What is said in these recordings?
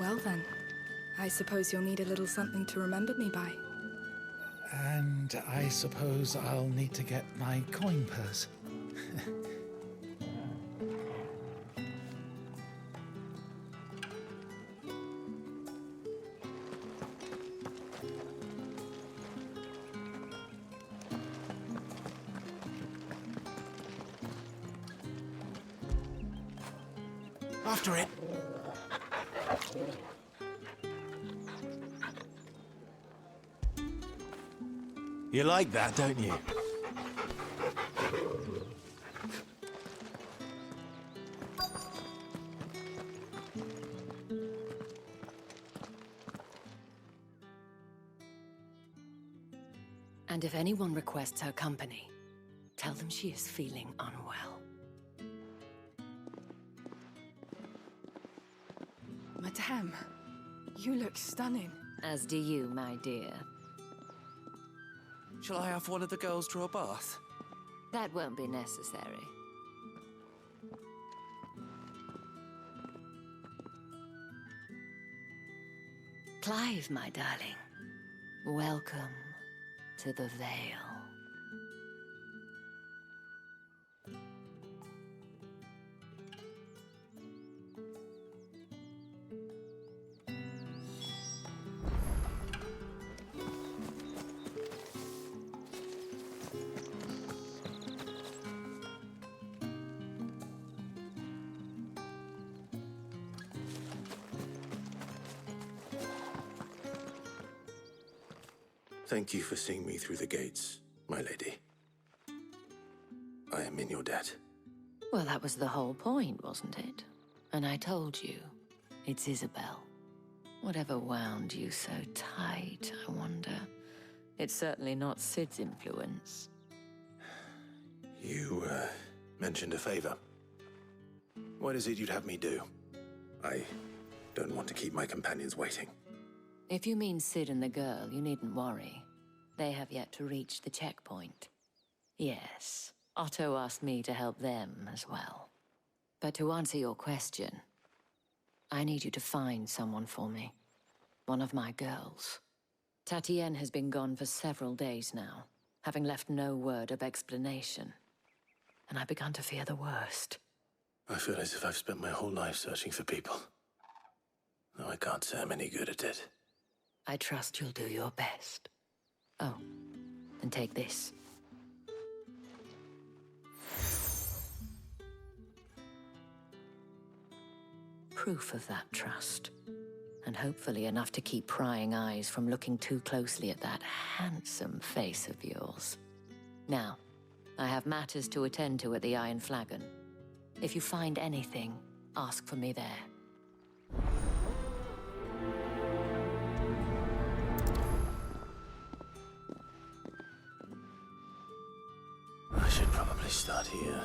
Well then, I suppose you'll need a little something to remember me by. And I suppose I'll need to get my coin purse. After it. You like that, don't you? And if anyone requests her company, tell them she is feeling unwell. Madame, you look stunning. As do you, my dear. Shall I have one of the girls draw a bath? That won't be necessary. Clive, my darling. Welcome to the Vale. Thank you for seeing me through the gates, my lady. I am in your debt. Well, that was the whole point, wasn't it? And I told you, it's Isabel. Whatever wound you so tight, I wonder. It's certainly not Sid's influence. You, mentioned a favor. What is it you'd have me do? I don't want to keep my companions waiting. If you mean Sid and the girl, you needn't worry. They have yet to reach the checkpoint. Yes, Otto asked me to help them as well. But to answer your question, I need you to find someone for me. One of my girls. Tatienne has been gone for several days now, having left no word of explanation. And I've begun to fear the worst. I feel as if I've spent my whole life searching for people. Though I can't say I'm any good at it. I trust you'll do your best. Oh, and take this. Proof of that trust. And hopefully enough to keep prying eyes from looking too closely at that handsome face of yours. Now, I have matters to attend to at the Iron Flagon. If you find anything, ask for me there. I should probably start here.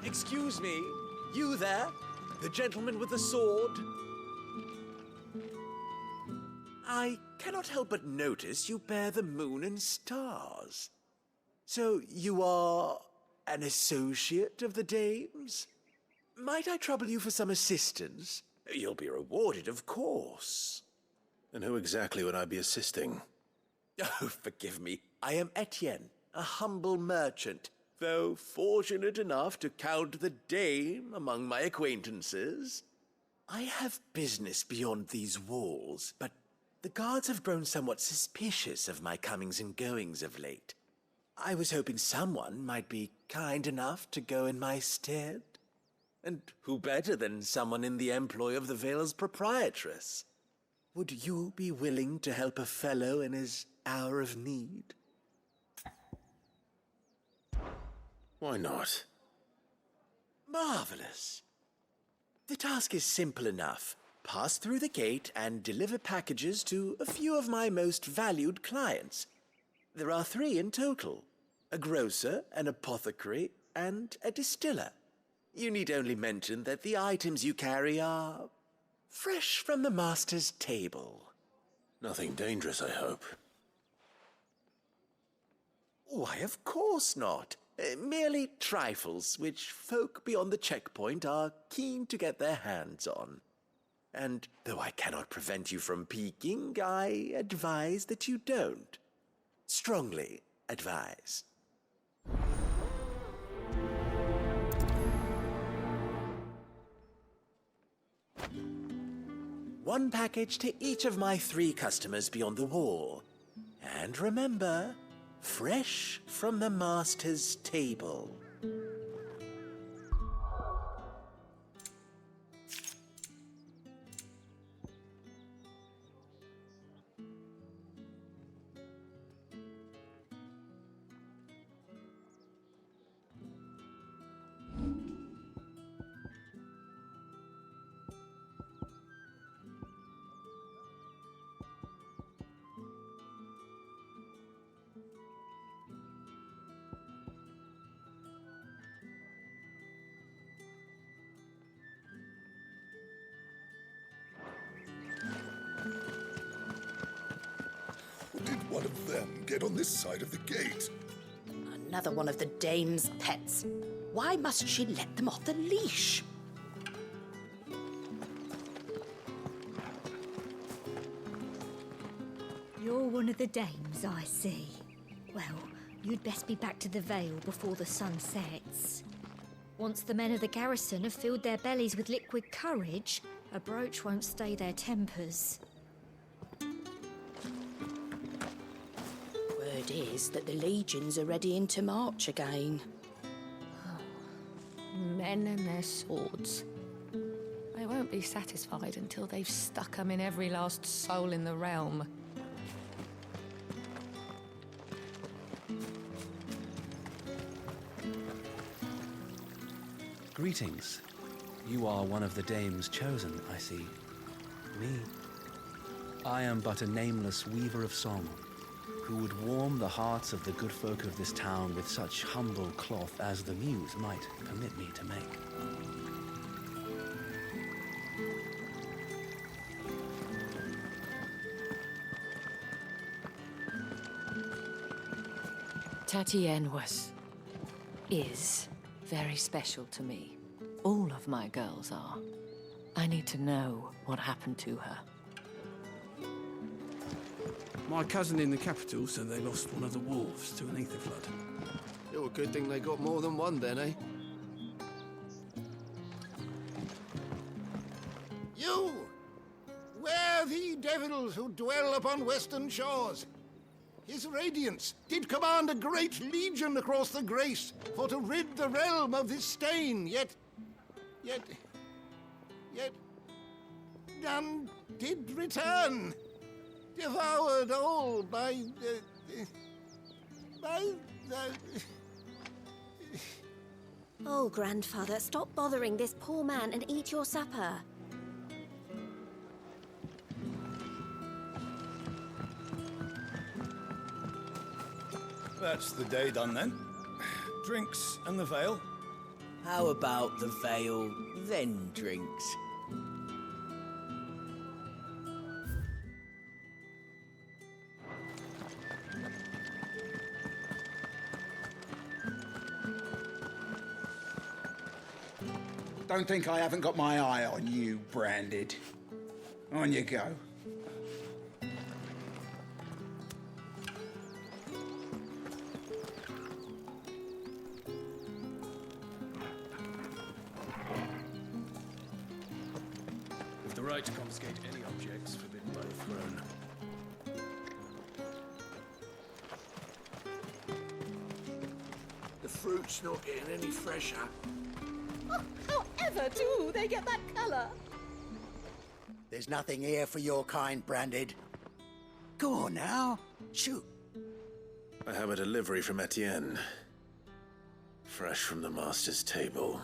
Excuse me, you there? The gentleman with the sword? I cannot help but notice you bear the moon and stars. So you are an associate of the dame's? Might I trouble you for some assistance? You'll be rewarded, of course. And who exactly would I be assisting? Oh, forgive me. I am Etienne, a humble merchant, though fortunate enough to count the dame among my acquaintances. I have business beyond these walls, but the guards have grown somewhat suspicious of my comings and goings of late. I was hoping someone might be kind enough to go in my stead. And who better than someone in the employ of the Vale's proprietress? Would you be willing to help a fellow in his hour of need? Why not? Marvelous. The task is simple enough. Pass through the gate and deliver packages to a few of my most valued clients. There are 3 in total: a grocer, an apothecary, and a distiller. You need only mention that the items you carry are fresh from the master's table. Nothing dangerous, I hope. Why, of course not. Merely trifles which folk beyond the checkpoint are keen to get their hands on. And though I cannot prevent you from peeking, I advise that you don't. Strongly advise. One package to each of my 3 customers beyond the wall. And remember, fresh from the master's table. Did one of them get on this side of the gate? Another one of the dame's pets. Why must she let them off the leash? You're one of the dames, I see. Well, you'd best be back to the Vale before the sun sets. Once the men of the garrison have filled their bellies with liquid courage, a brooch won't stay their tempers. Word is that the legions are ready into march again. Men and their swords. They won't be satisfied until they've stuck 'em in every last soul in the realm. Greetings. You are one of the dames chosen, I see. Me. I am but a nameless weaver of song, who would warm the hearts of the good folk of this town with such humble cloth as the muse might permit me to make. Tatienne is very special to me. All of my girls are. I need to know what happened to her. My cousin in the capital said they lost one of the wolves to an ether flood. Oh, a good thing they got more than one then, eh? You! Where the devils who dwell upon western shores? His radiance did command a great legion across the grace for to rid the realm of this stain, yet none did return. Devoured all by the... Oh, grandfather, stop bothering this poor man and eat your supper. That's the day done then. Drinks and the Vale. How about the Vale, then drinks? Don't think I haven't got my eye on you, Branded. On you go. With the right to confiscate any objects forbidden by the throne. The fruit's not getting any fresher. However do they get that colour? There's nothing here for your kind, Branded. Go on now. Shoot. I have a delivery from Etienne. Fresh from the master's table.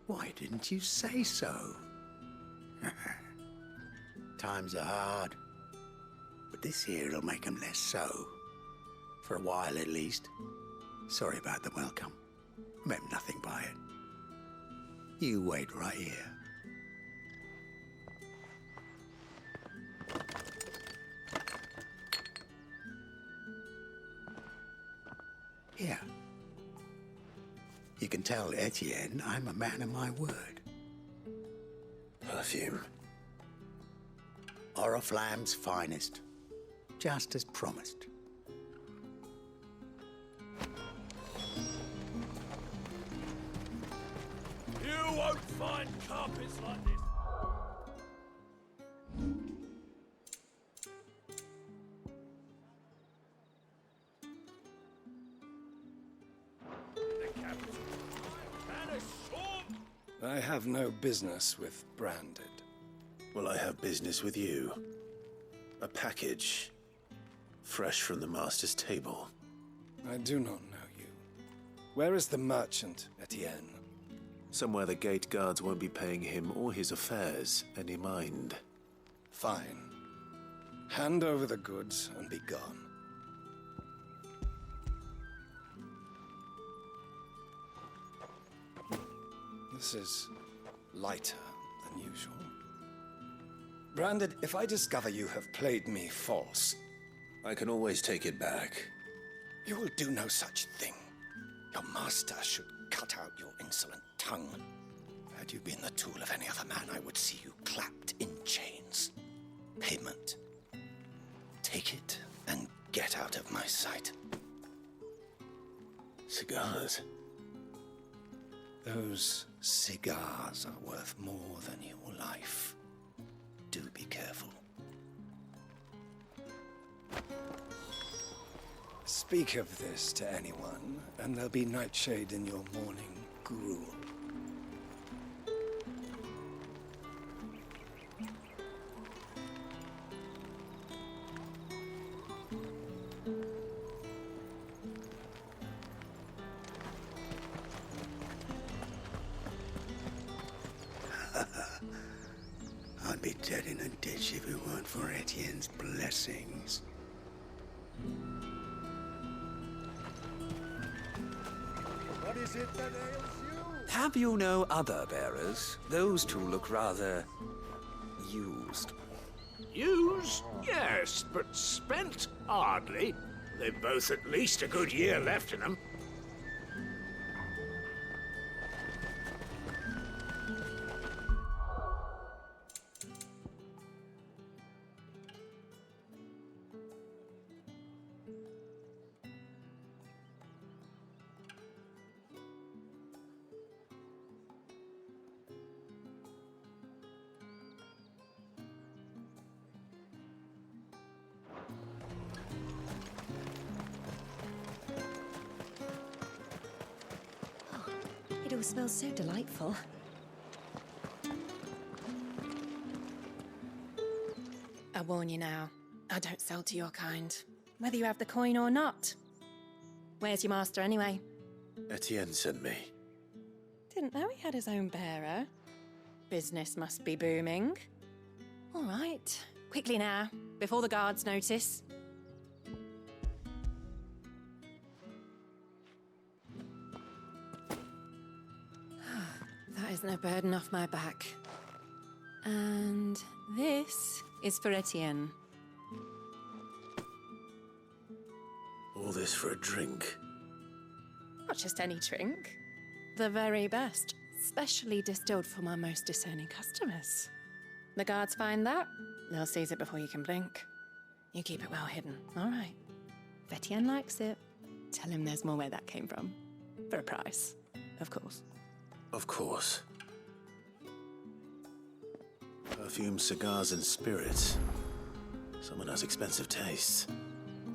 Why didn't you say so? Times are hard. But this here'll make 'em less so. For a while, at least. Sorry about the welcome. Meant nothing by it. You wait right here. Here. You can tell Etienne I'm a man of my word. Perfume. Oriflamme's finest. Just as promised. You won't find carpets like this. I have no business with Branded. Well, I have business with you. A package. Fresh from the master's table. I do not know you. Where is the merchant, Etienne? Somewhere the gate guards won't be paying him or his affairs any mind. Fine. Hand over the goods and be gone. This is lighter than usual. Branded, if I discover you have played me false... I can always take it back. You will do no such thing. Your master should cut out your insolent tongue. Had you been the tool of any other man, I would see you clapped in chains. Payment. Take it and get out of my sight. Cigars. Those cigars are worth more than your life. Do be careful. Speak of this to anyone, and there'll be nightshade in your morning gruel. I'd be dead in a ditch if it weren't for Etienne's blessings. What is it that ails you? Have you no other bearers? Those two look rather... used. Used? Yes, but spent? Hardly. They've both at least a good year left in them. It all smells so delightful. I warn you now, I don't sell to your kind, whether you have the coin or not. Where's your master anyway? Etienne sent me. Didn't know he had his own bearer. Business must be booming. All right, quickly now, before the guards notice. That isn't a burden off my back. And this is for Etienne. All this for a drink. Not just any drink. The very best. Specially distilled for my most discerning customers. The guards find that, they'll seize it before you can blink. You keep it well hidden, all right? If Etienne likes it, tell him there's more where that came from. For a price, of course. Of course. Perfume, cigars, and spirits. Someone has expensive tastes.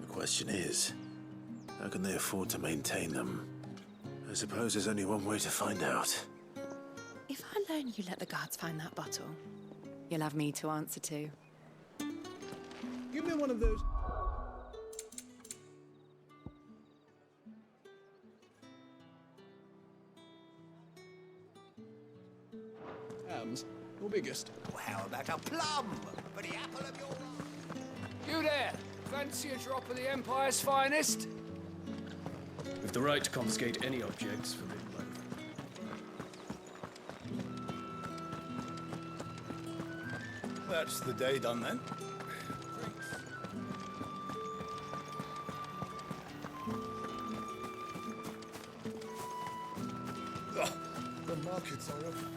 The question is, how can they afford to maintain them? I suppose there's only one way to find out. If I learn you let the guards find that bottle, you'll have me to answer to. Give me one of those. Hams, your biggest. How about a plum for the apple of your eye? You there! Fancy a drop of the Empire's finest? With the right to confiscate any objects forbidden by That's the day done then. The markets are open.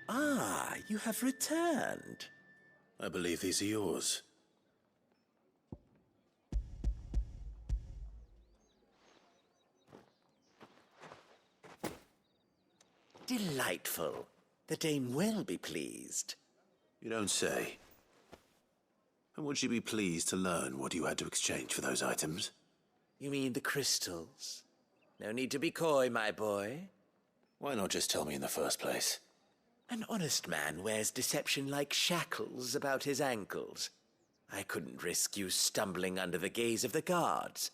Ah, you have returned. I believe these are yours. Delightful. The dame will be pleased. You don't say. And would she be pleased to learn what you had to exchange for those items? You mean the crystals? No need to be coy, my boy. Why not just tell me in the first place? An honest man wears deception like shackles about his ankles. I couldn't risk you stumbling under the gaze of the guards.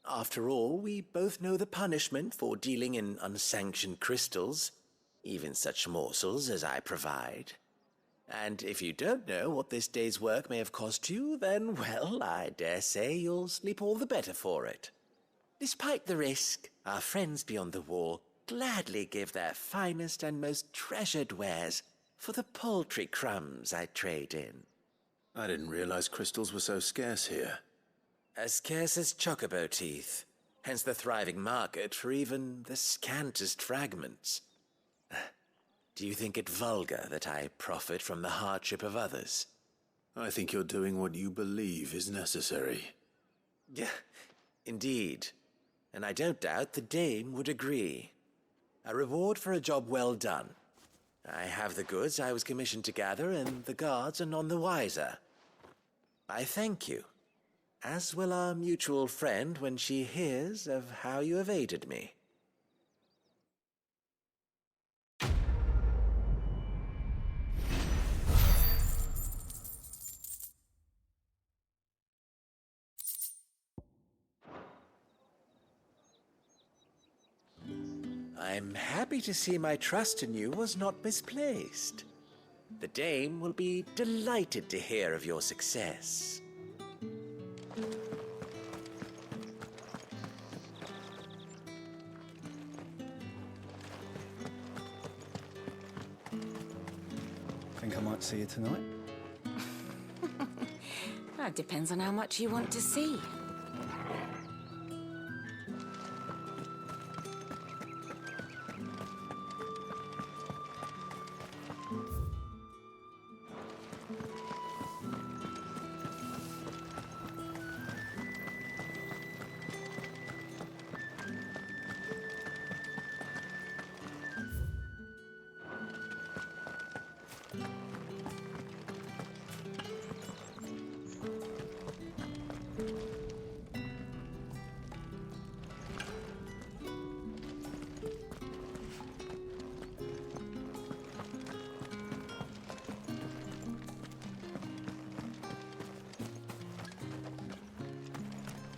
After all, we both know the punishment for dealing in unsanctioned crystals, even such morsels as I provide. And if you don't know what this day's work may have cost you, then, well, I dare say you'll sleep all the better for it. Despite the risk, our friends beyond the wall gladly give their finest and most treasured wares for the paltry crumbs I trade in. I didn't realize crystals were so scarce here. As scarce as chocobo teeth, hence the thriving market for even the scantest fragments. Do you think it vulgar that I profit from the hardship of others? I think you're doing what you believe is necessary. Yeah, indeed. And I don't doubt the dame would agree. A reward for a job well done. I have the goods I was commissioned to gather, and the guards are none the wiser. I thank you, as will our mutual friend when she hears of how you have aided me. I'm happy to see my trust in you was not misplaced. The dame will be delighted to hear of your success. Think I might see you tonight? That depends on how much you want to see.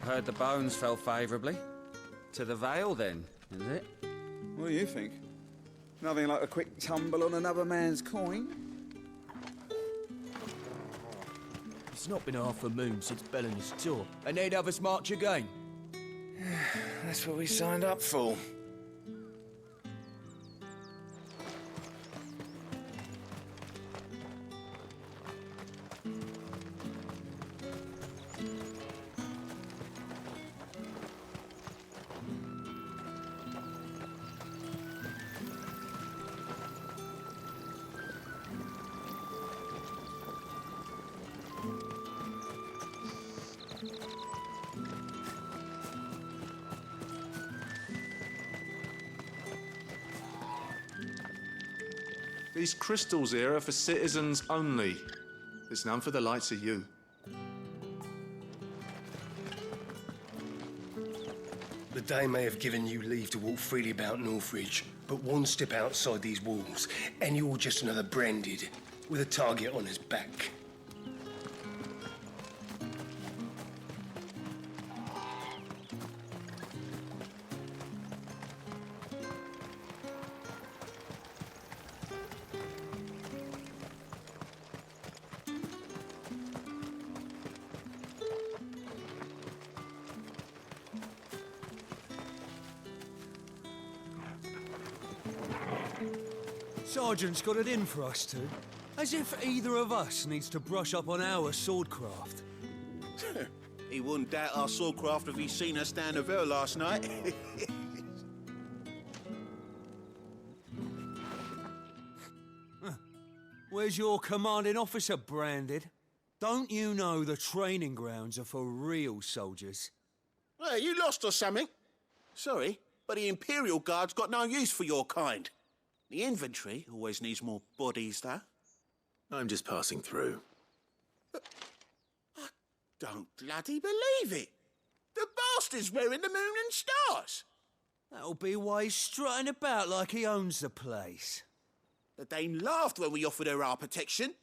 Heard the bones fell favourably. To the Vale, then, is it? What do you think? Nothing like a quick tumble on another man's coin? It's not been half a moon since Bellen's tour, and they'd have us march again. That's what we signed up for. These crystals here are for citizens only. There's none for the likes of you. The Dame may have given you leave to walk freely about Northridge, but one step outside these walls, and you're just another branded with a target on his back. Sergeant's got it in for us two. As if either of us needs to brush up on our swordcraft. He wouldn't doubt our swordcraft if he'd seen us stand a veil last night. Where's your commanding officer branded? Don't you know the training grounds are for real soldiers? Hey, you lost or something? Sorry, but the Imperial Guard's got no use for your kind. The infantry always needs more bodies, though. I'm just passing through. I don't bloody believe it. The bastard's wearing the moon and stars. That'll be why he's strutting about like he owns the place. The Dane laughed when we offered her our protection.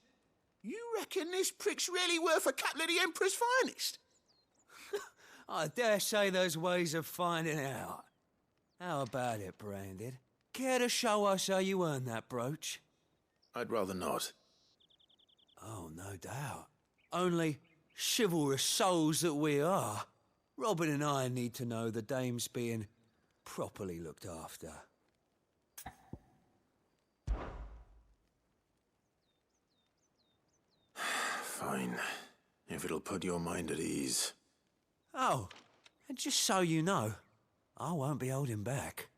You reckon this prick's really worth a couple of the Emperor's finest? I dare say there's ways of finding out. How about it, Branded? Care to show us how you earned that brooch? I'd rather not. Oh, no doubt. Only chivalrous souls that we are, Robin and I need to know the dame's being properly looked after. Fine. If it'll put your mind at ease. Oh, and just so you know, I won't be holding back.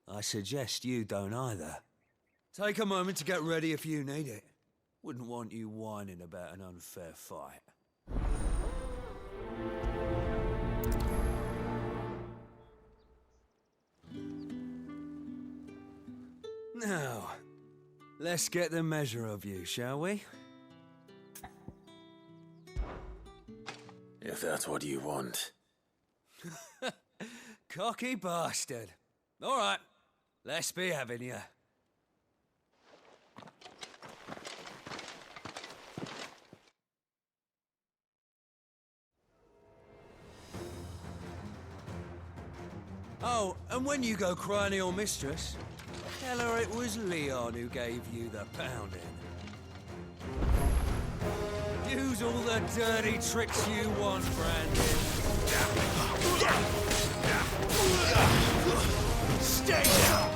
I suggest you don't either. Take a moment to get ready if you need it. Wouldn't want you whining about an unfair fight. Now, let's get the measure of you, shall we? If that's what you want. Cocky bastard. All right, let's be having you. Oh, and when you go crying to your mistress, tell her it was Leon who gave you the pounding. Use all the dirty tricks you want, Brandon. Stay down!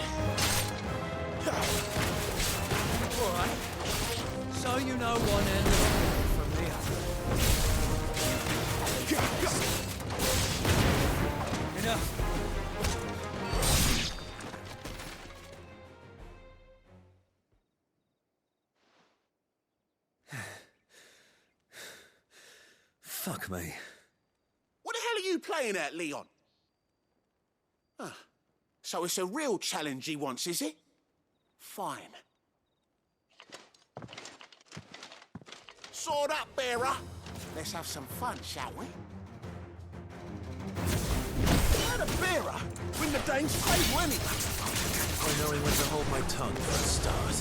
All right. So you know one end of the from the other. Enough. Fuck me. What the hell are you playing at, Leon? Huh. So it's a real challenge he wants, is it? Fine. Sword up, bearer. Let's have some fun, shall we? Not a bearer. Win the Dane's favour anyway. I know when to hold my tongue for a start.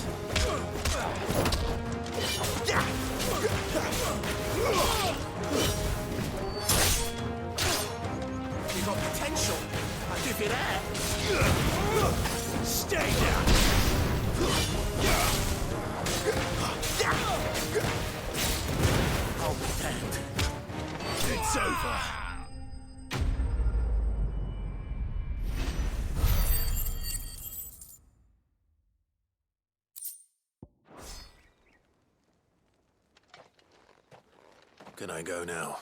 You got potential. I'll give you that. Stay down. I'll be damned. It's over. Can I go now?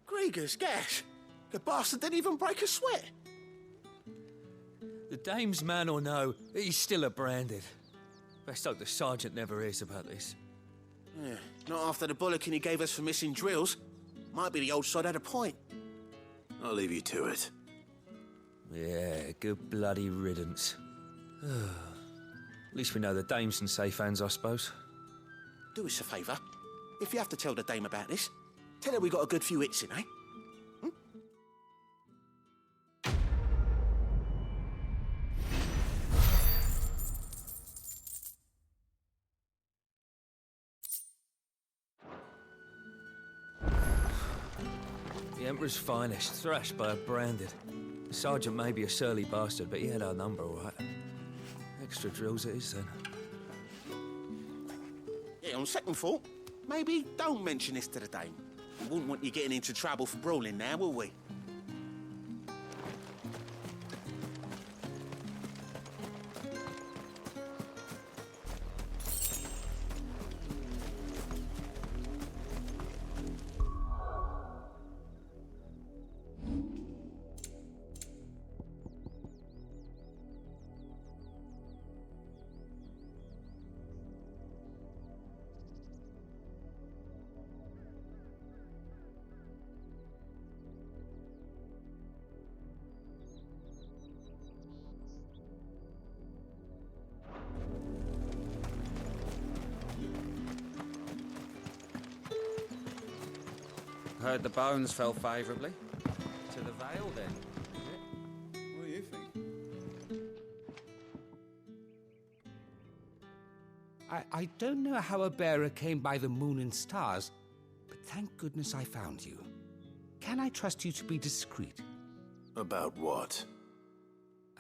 Grieger's gas. The bastard didn't even break a sweat. The dame's man or no, he's still a branded. Best hope the sergeant never hears about this. Yeah, not after the bollocking he gave us for missing drills. Might be the old sod had a point. I'll leave you to it. Yeah, good bloody riddance. At least we know the dame's in safe hands, I suppose. Do us a favour. If you have to tell the dame about this, tell her we got a good few hits in, eh? The Emperor's finest, thrashed by a branded. The sergeant may be a surly bastard, but he had our number, all right. Extra drills it is, then. Yeah, on second thought, maybe don't mention this to the dame. We wouldn't want you getting into trouble for brawling now, will we? Heard the bones fell favourably. To the Vale, then. What do you think? I don't know how a bearer came by the moon and stars, but thank goodness I found you. Can I trust you to be discreet? About what?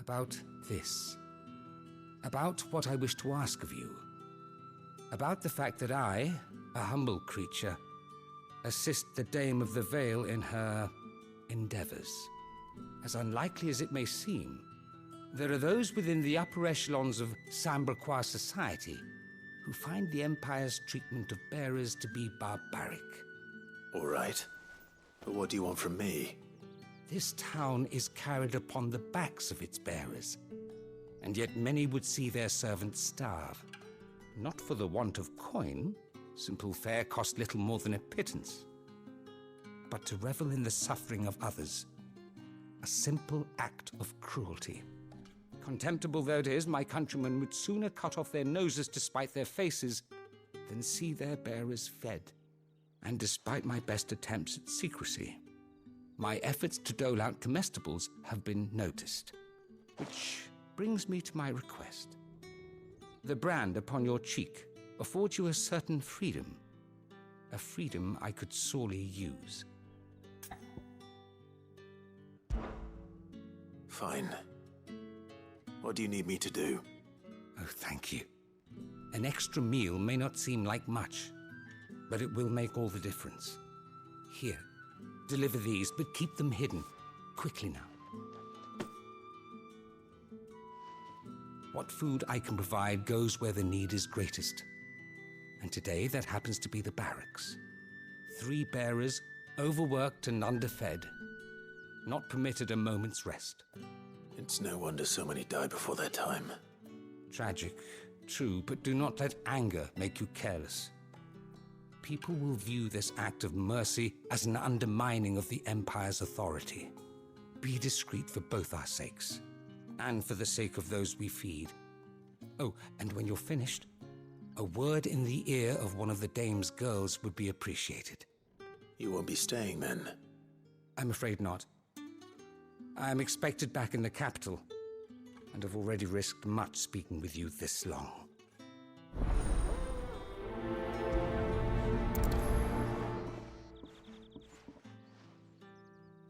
About this. About what I wish to ask of you. About the fact that I, a humble creature, assist the Dame of the Vale in her endeavors. As unlikely as it may seem, there are those within the upper echelons of Samberquois society who find the Empire's treatment of bearers to be barbaric. All right. But what do you want from me? This town is carried upon the backs of its bearers, and yet many would see their servants starve. Not for the want of coin. Simple fare cost little more than a pittance. But to revel in the suffering of others, a simple act of cruelty. Contemptible though it is, my countrymen would sooner cut off their noses to spite their faces than see their bearers fed. And despite my best attempts at secrecy, my efforts to dole out comestibles have been noticed. Which brings me to my request. The brand upon your cheek affords you a certain freedom. A freedom I could sorely use. Fine. What do you need me to do? Oh, thank you. An extra meal may not seem like much, but it will make all the difference. Here, deliver these, but keep them hidden. Quickly now. What food I can provide goes where the need is greatest. And today, that happens to be the barracks. 3 bearers, overworked and underfed, not permitted a moment's rest. It's no wonder so many die before their time. Tragic, true, but do not let anger make you careless. People will view this act of mercy as an undermining of the Empire's authority. Be discreet for both our sakes, and for the sake of those we feed. Oh, and when you're finished, a word in the ear of one of the dame's girls would be appreciated. You won't be staying then? I'm afraid not. I am expected back in the capital, and have already risked much speaking with you this long.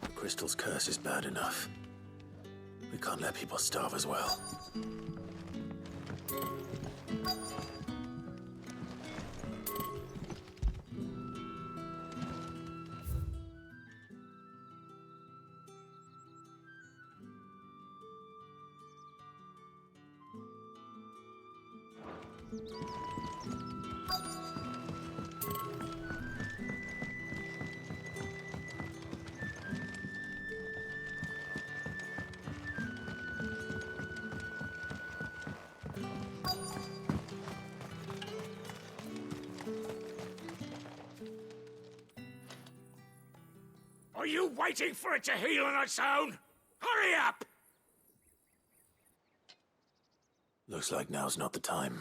The Crystal's curse is bad enough. We can't let people starve as well. Are you waiting for it to heal on its own? Hurry up! Look. Looks like now's not the time.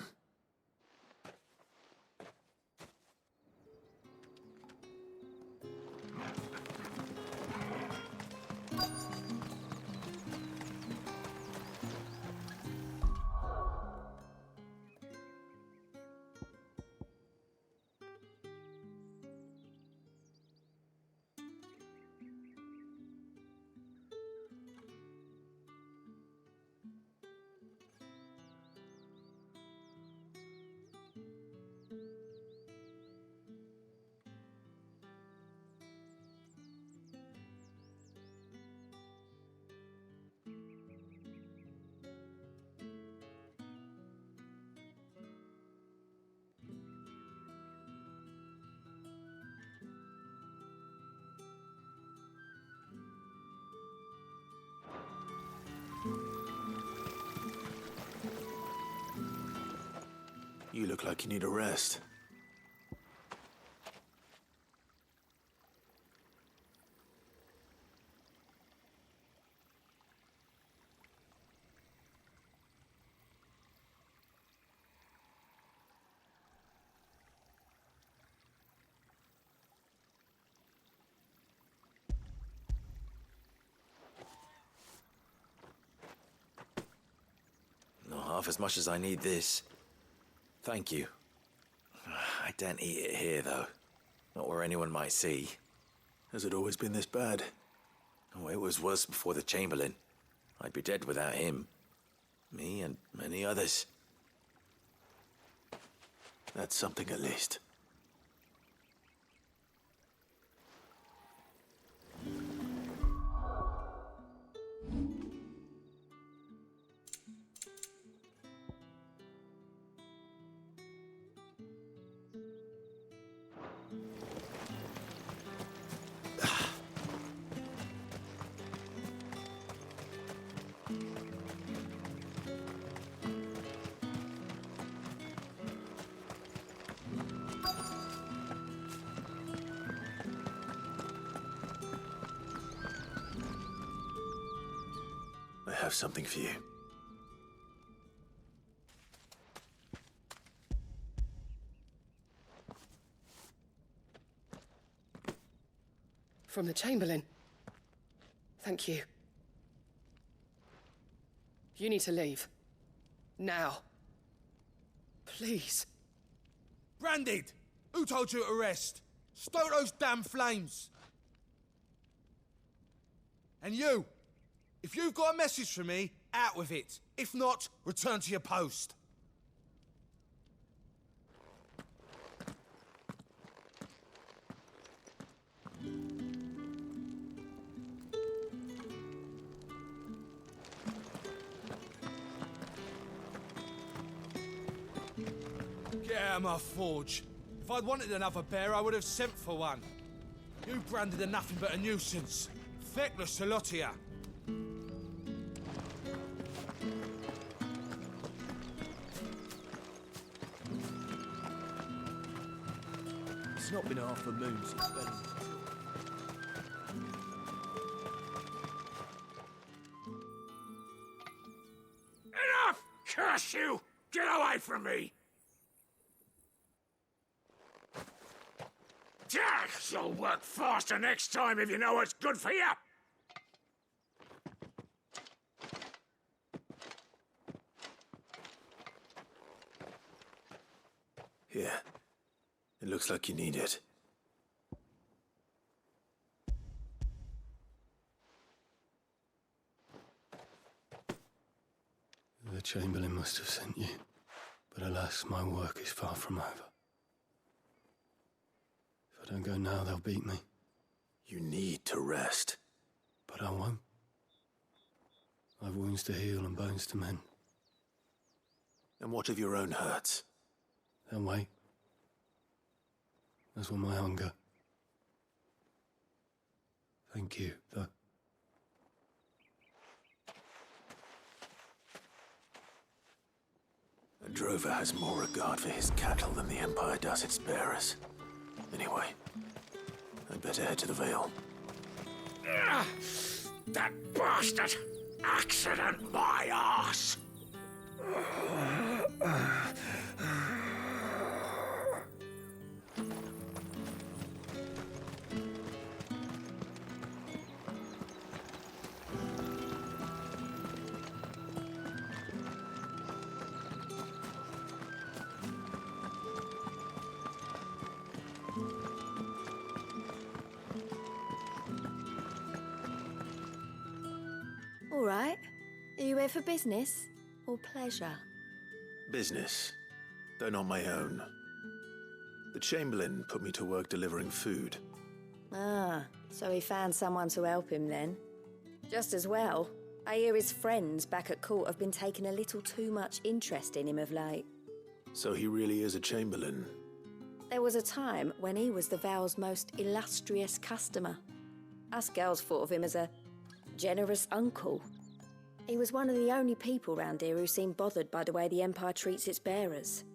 You look like you need a rest. Not half as much as I need this. Thank you. I daren't eat it here, though. Not where anyone might see. Has it always been this bad? Oh, it was worse before the Chamberlain. I'd be dead without him. Me and many others. That's something at least. I have something for you. From the Chamberlain. Thank you. You need to leave. Now. Please. Branded! Who told you to rest? Stoke those damn flames! And you! If you've got a message for me, out with it. If not, return to your post. Get out of my forge. If I'd wanted another bear, I would have sent for one. You branded are nothing but a nuisance. Feckless to lot of you. It's not been half a moon since Belling's. Enough! Curse you! Get away from me! You'll work faster next time if you know what's good for you! Here. It looks like you need it. The Chamberlain must have sent you, but alas, my work is far from over. If I don't go now, they'll beat me. You need to rest. But I won't. I've wounds to heal and bones to mend. And what of your own hurts? They'll wait. As will my hunger. Thank you, though. A drover has more regard for his cattle than the Empire does its bearers. Anyway, I'd better head to the Vale. That bastard! Accident my arse! All right. Are you here for business or pleasure? Business, though not my own. The Chamberlain put me to work delivering food. Ah, so he found someone to help him then. Just as well. I hear his friends back at court have been taking a little too much interest in him of late. So he really is a Chamberlain. There was a time when he was the Vale's most illustrious customer. Us girls thought of him as a generous uncle. He was one of the only people round here who seemed bothered by the way the Empire treats its bearers.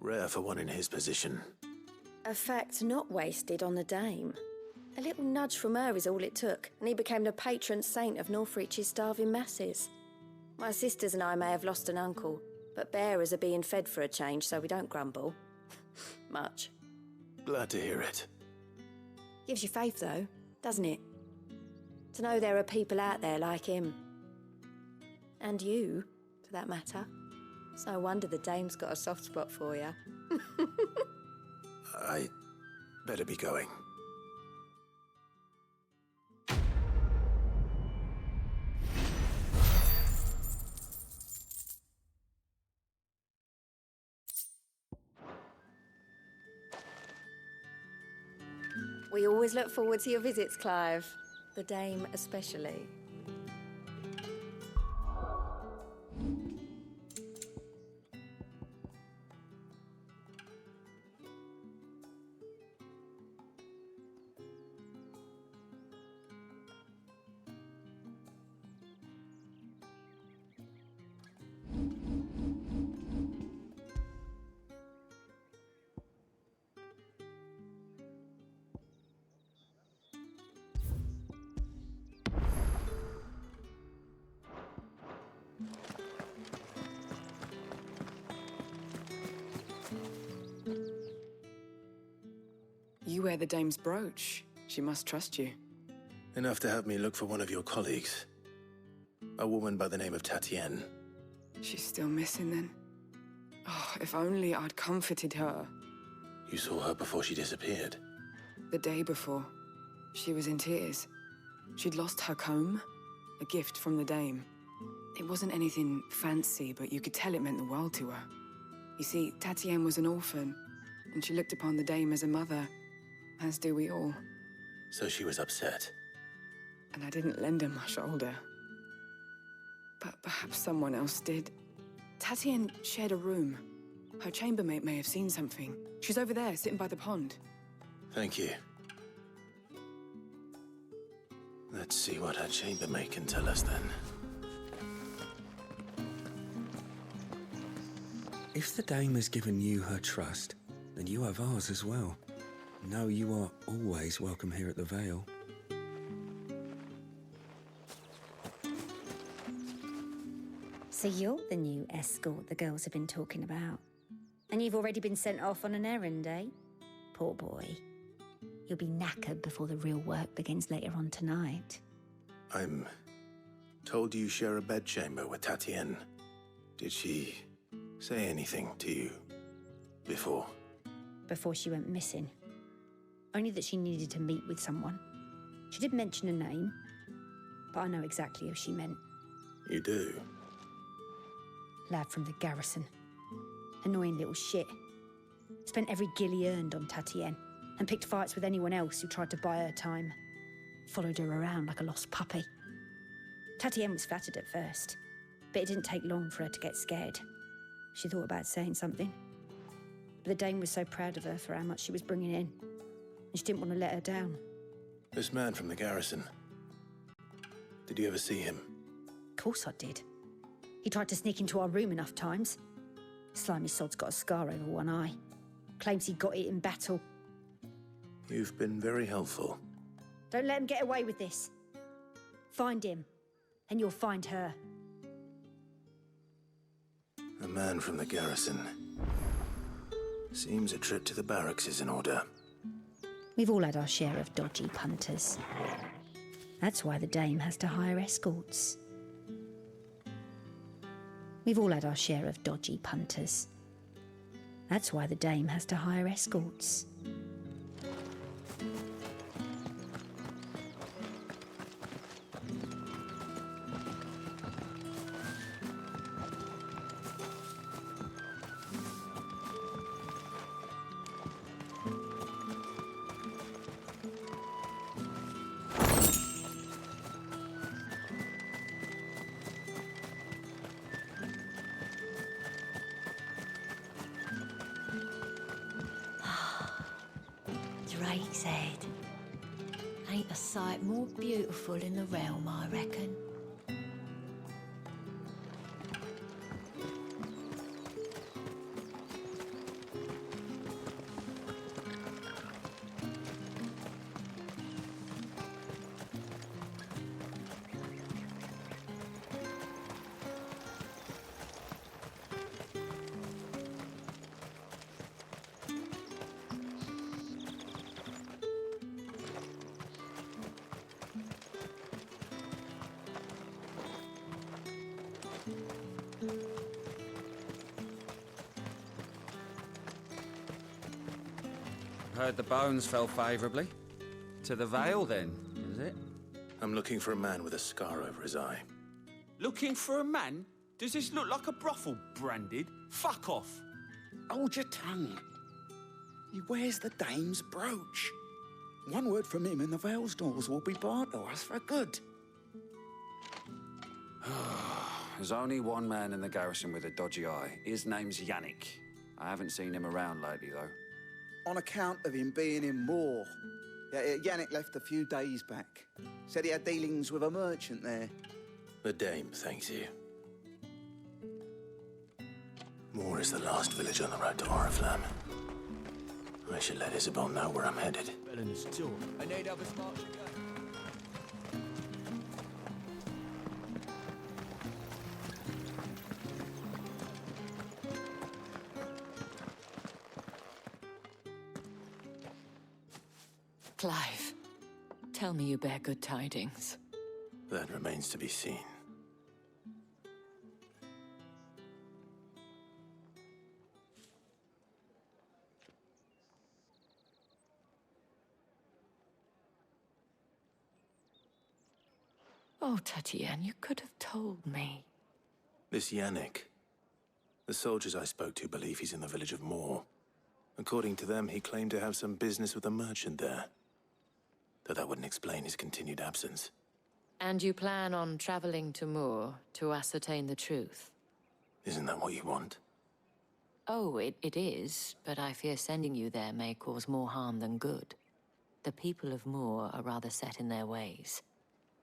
Rare for one in his position. A fact not wasted on the Dame. A little nudge from her is all it took, and he became the patron saint of Northreach's starving masses. My sisters and I may have lost an uncle, but bearers are being fed for a change, so we don't grumble. Much. Glad to hear it. Gives you faith, though, doesn't it? To know there are people out there like him. And you, for that matter. It's no wonder the Dame's got a soft spot for you. I better be going. We always look forward to your visits, Clive. The Dame especially. You wear the Dame's brooch. She must trust you. Enough to have me look for one of your colleagues. A woman by the name of Tatienne. She's still missing then. Oh, if only I'd comforted her. You saw her before she disappeared? The day before. She was in tears. She'd lost her comb, a gift from the Dame. It wasn't anything fancy, but you could tell it meant the world to her. You see, Tatienne was an orphan, and she looked upon the Dame as a mother, as do we all. So she was upset. And I didn't lend her my shoulder. But perhaps someone else did. Tatienne shared a room. Her chambermaid may have seen something. She's over there, sitting by the pond. Thank you. Let's see what her chambermaid can tell us then. If the Dame has given you her trust, then you have ours as well. Know you are always welcome here at the Vale. So you're the new escort the girls have been talking about. And you've already been sent off on an errand, eh? Poor boy. You'll be knackered before the real work begins later on tonight. I'm told you share a bedchamber with Tatienne. Did she say anything to you before? Before she went missing. Only that she needed to meet with someone. She did mention a name, but I know exactly who she meant. You do? Lad from the garrison. Annoying little shit. Spent every guil he earned on Tatienne, and picked fights with anyone else who tried to buy her time. Followed her around like a lost puppy. Tatienne was flattered at first, but it didn't take long for her to get scared. She thought about saying something. But the Dame was so proud of her for how much she was bringing in, and she didn't want to let her down. This man from the garrison. Did you ever see him? Of course I did. He tried to sneak into our room enough times. Slimy sod's got a scar over one eye. Claims he got it in battle. You've been very helpful. Don't let him get away with this. Find him, and you'll find her. A man from the garrison. Seems a trip to the barracks is in order. We've all had our share of dodgy punters. That's why the Dame has to hire escorts. We've all had our share of dodgy punters. That's why the Dame has to hire escorts. Drake's Head. Ain't a sight more beautiful in the realm, I reckon. Heard the bones fell favourably. To the Vale, then, is it? I'm looking for a man with a scar over his eye. Looking for a man? Does this look like a brothel, Branded? Fuck off. Hold your tongue. He wears the Dame's brooch. One word from him and the Vale's doors will be barred to us for good. There's only one man in the garrison with a dodgy eye. His name's Yannick. I haven't seen him around lately, though. On account of him being in Moor. Yannick left a few days back. Said he had dealings with a merchant there. The Dame thanks you. Moor is the last village on the road to Oriflamme. I should let Isabel know where I'm headed. I need other smart again. Clive, tell me you bear good tidings. That remains to be seen. Oh, Tatienne, you could have told me. This Yannick. The soldiers I spoke to believe he's in the village of Moor. According to them, he claimed to have some business with a merchant there. Though that wouldn't explain his continued absence. And you plan on traveling to Moor to ascertain the truth? Isn't that what you want? Oh, it is, but I fear sending you there may cause more harm than good. The people of Moor are rather set in their ways.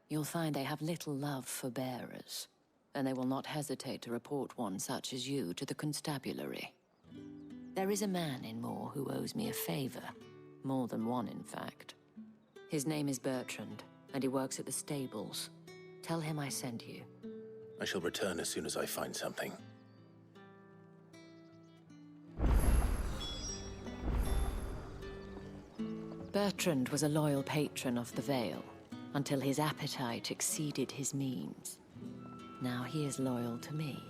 You'll find they have little love for bearers, and they will not hesitate to report one such as you to the constabulary. There is a man in Moor who owes me a favor. More than one, in fact. His name is Bertrand, and he works at the stables. Tell him I sent you. I shall return as soon as I find something. Bertrand was a loyal patron of the Vale, until his appetite exceeded his means. Now he is loyal to me.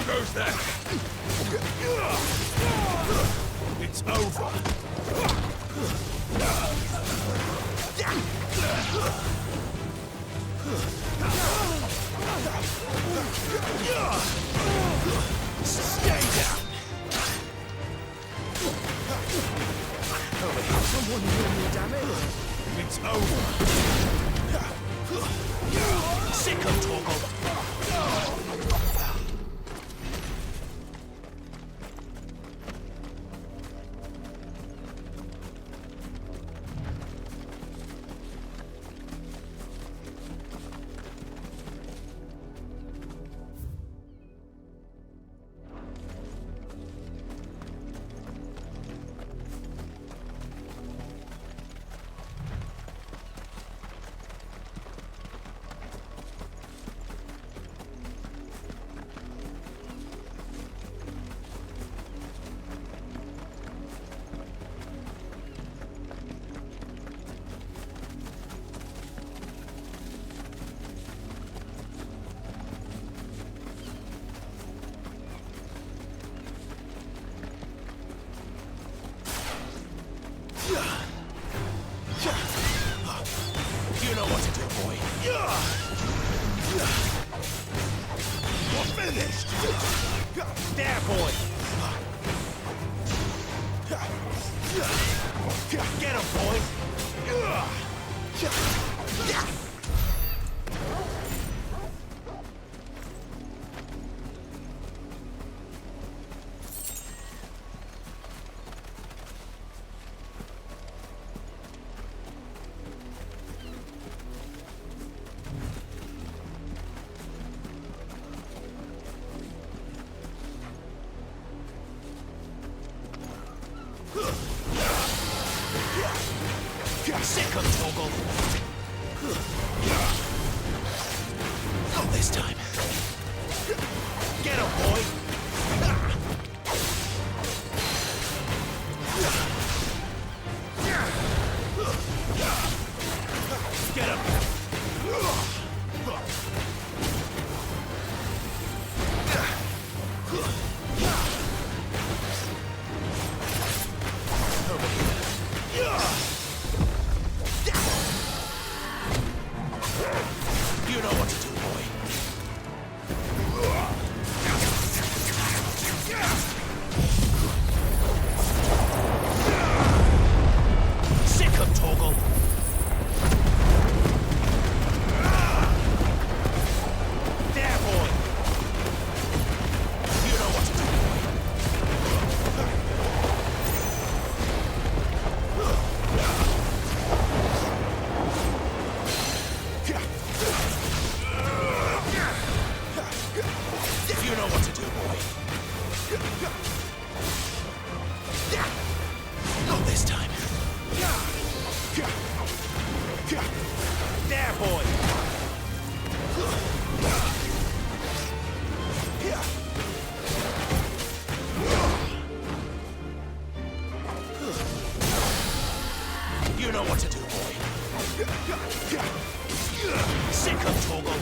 goes that? It's over. Stay down. Someone heal me, damn it! It's over. Sick of Torgal. You know what to do, boy. You're finished. There, boy. Get him, boy. Sick of Torgal. Not this time. Get him, boy. Get him. You know what to do, boy. Sick of Torgal. There, boy. You know what to do, You know what to do, boy. Not this time. There, boy. You know what to do, boy. Sick of Torgal.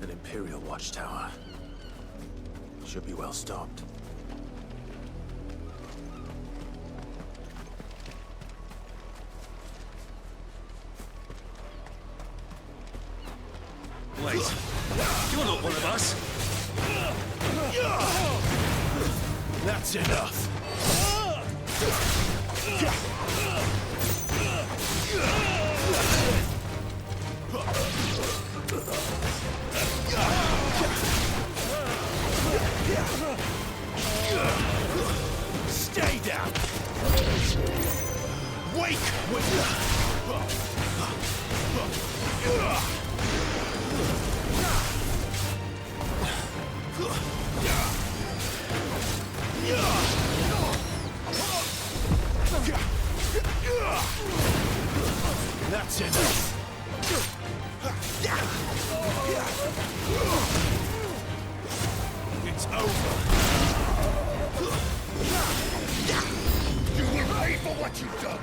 An Imperial watchtower. Should be well stocked. Wait. You're not one of us. That's enough. Stay down. Wake with That's enough. It's over. You will pay for what you've done!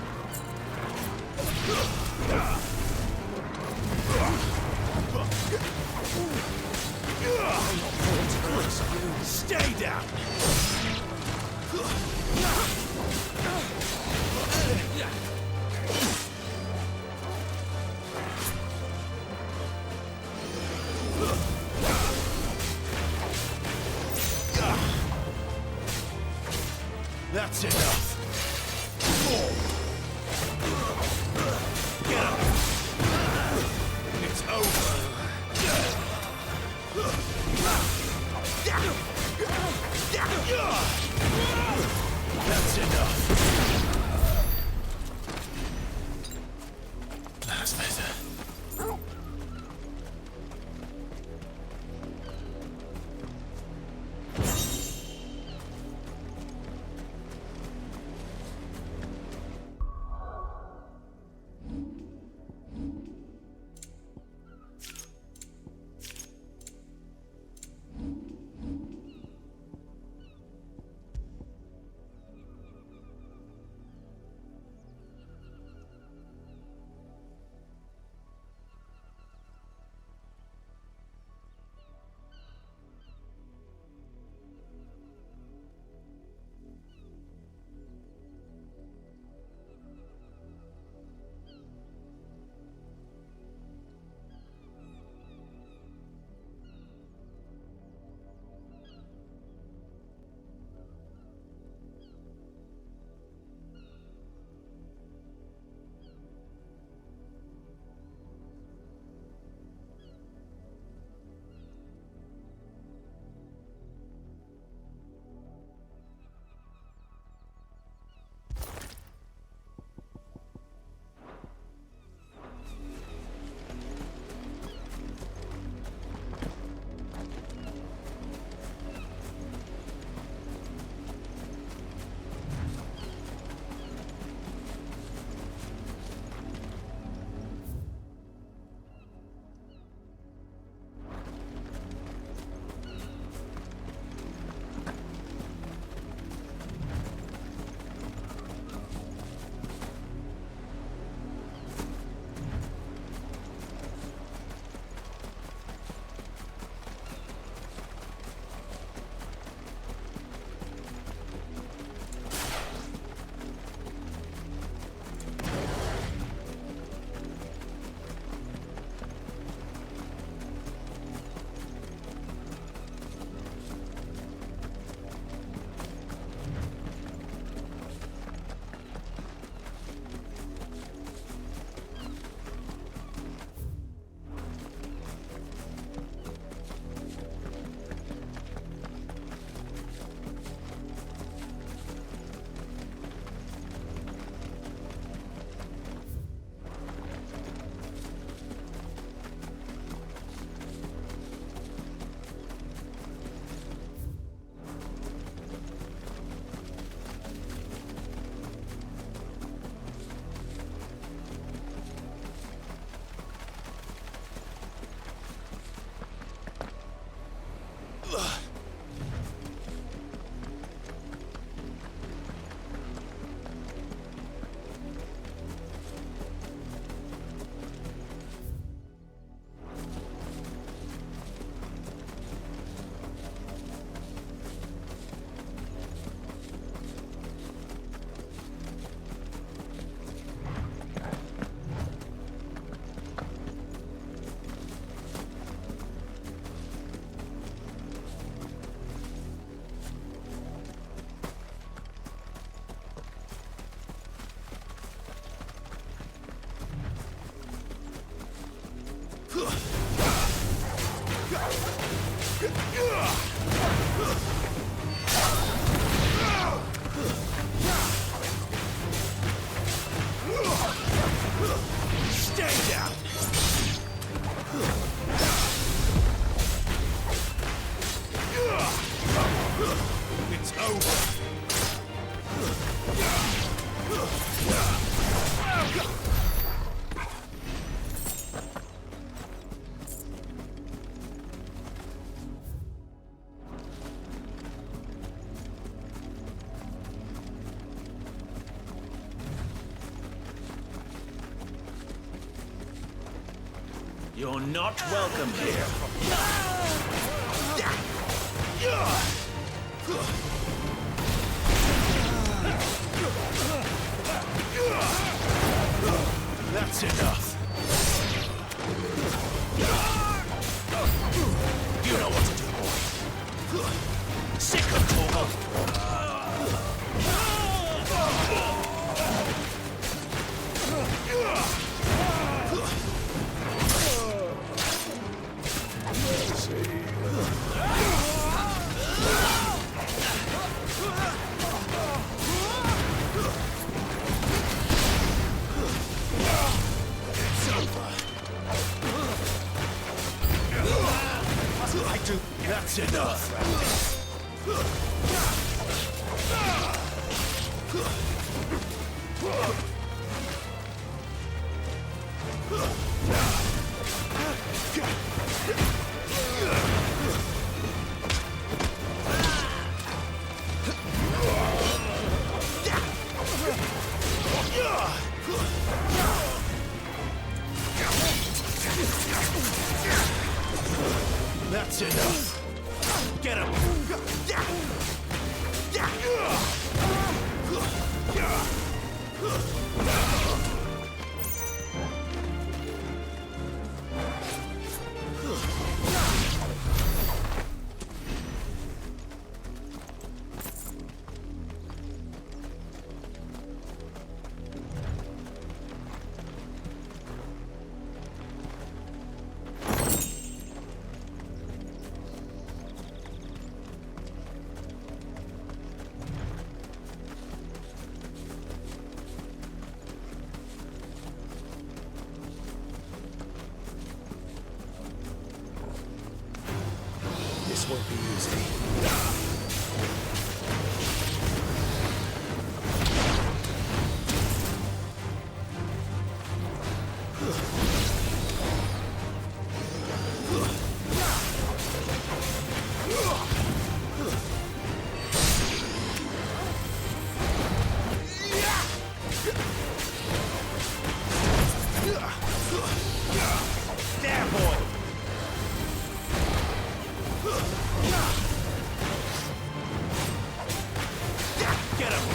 Stay down! That's enough. It's over. That's enough. That's better. It's over. You're not welcome here. That's enough. You know what to do, boy. Sick of Torgal. That's enough. That's enough. Get him. This won't be easy. There, boy! Get him!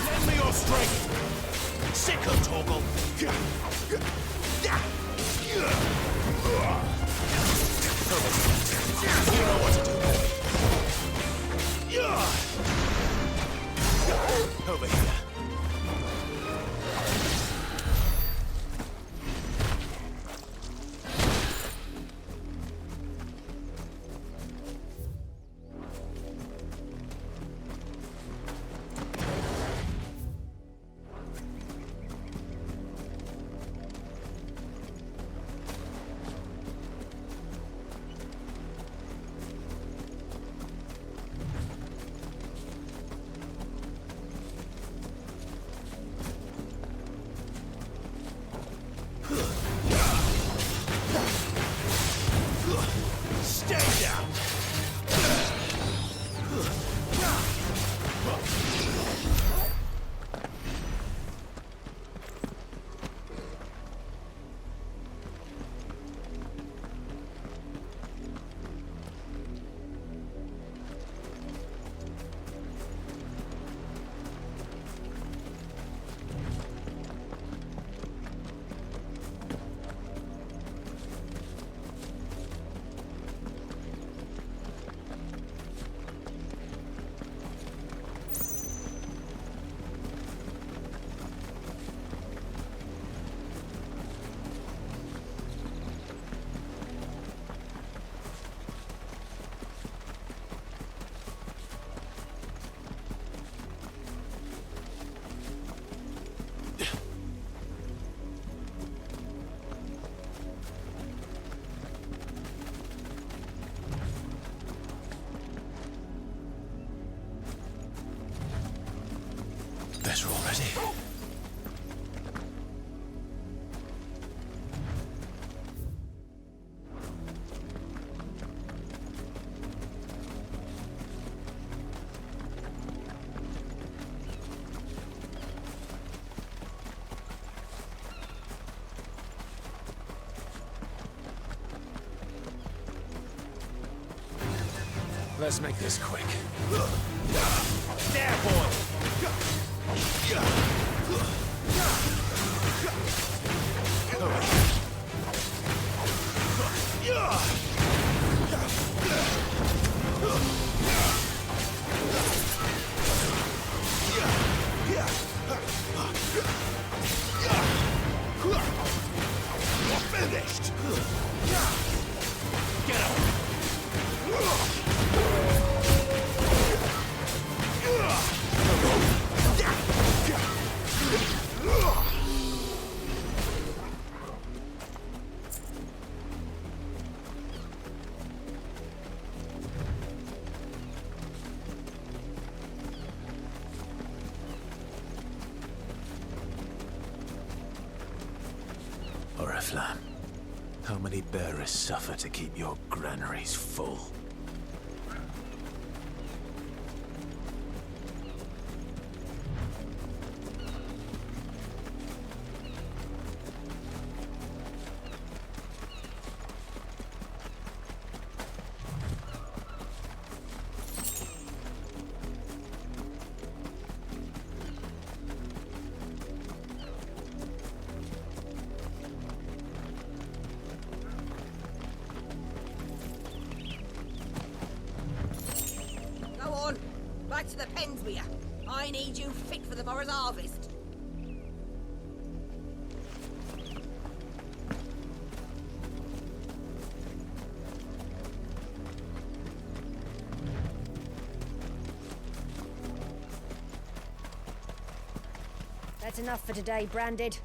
Lend me your strength! Sick of Torgal! You know what to do, boy. Over here. better already. Let's make this quick. There, boy! Finished! Get up! Oriflamme, how many bearers suffer to keep your granaries full? Back to the pens with you. I need you fit for the morrow's harvest. That's enough for today, Branded.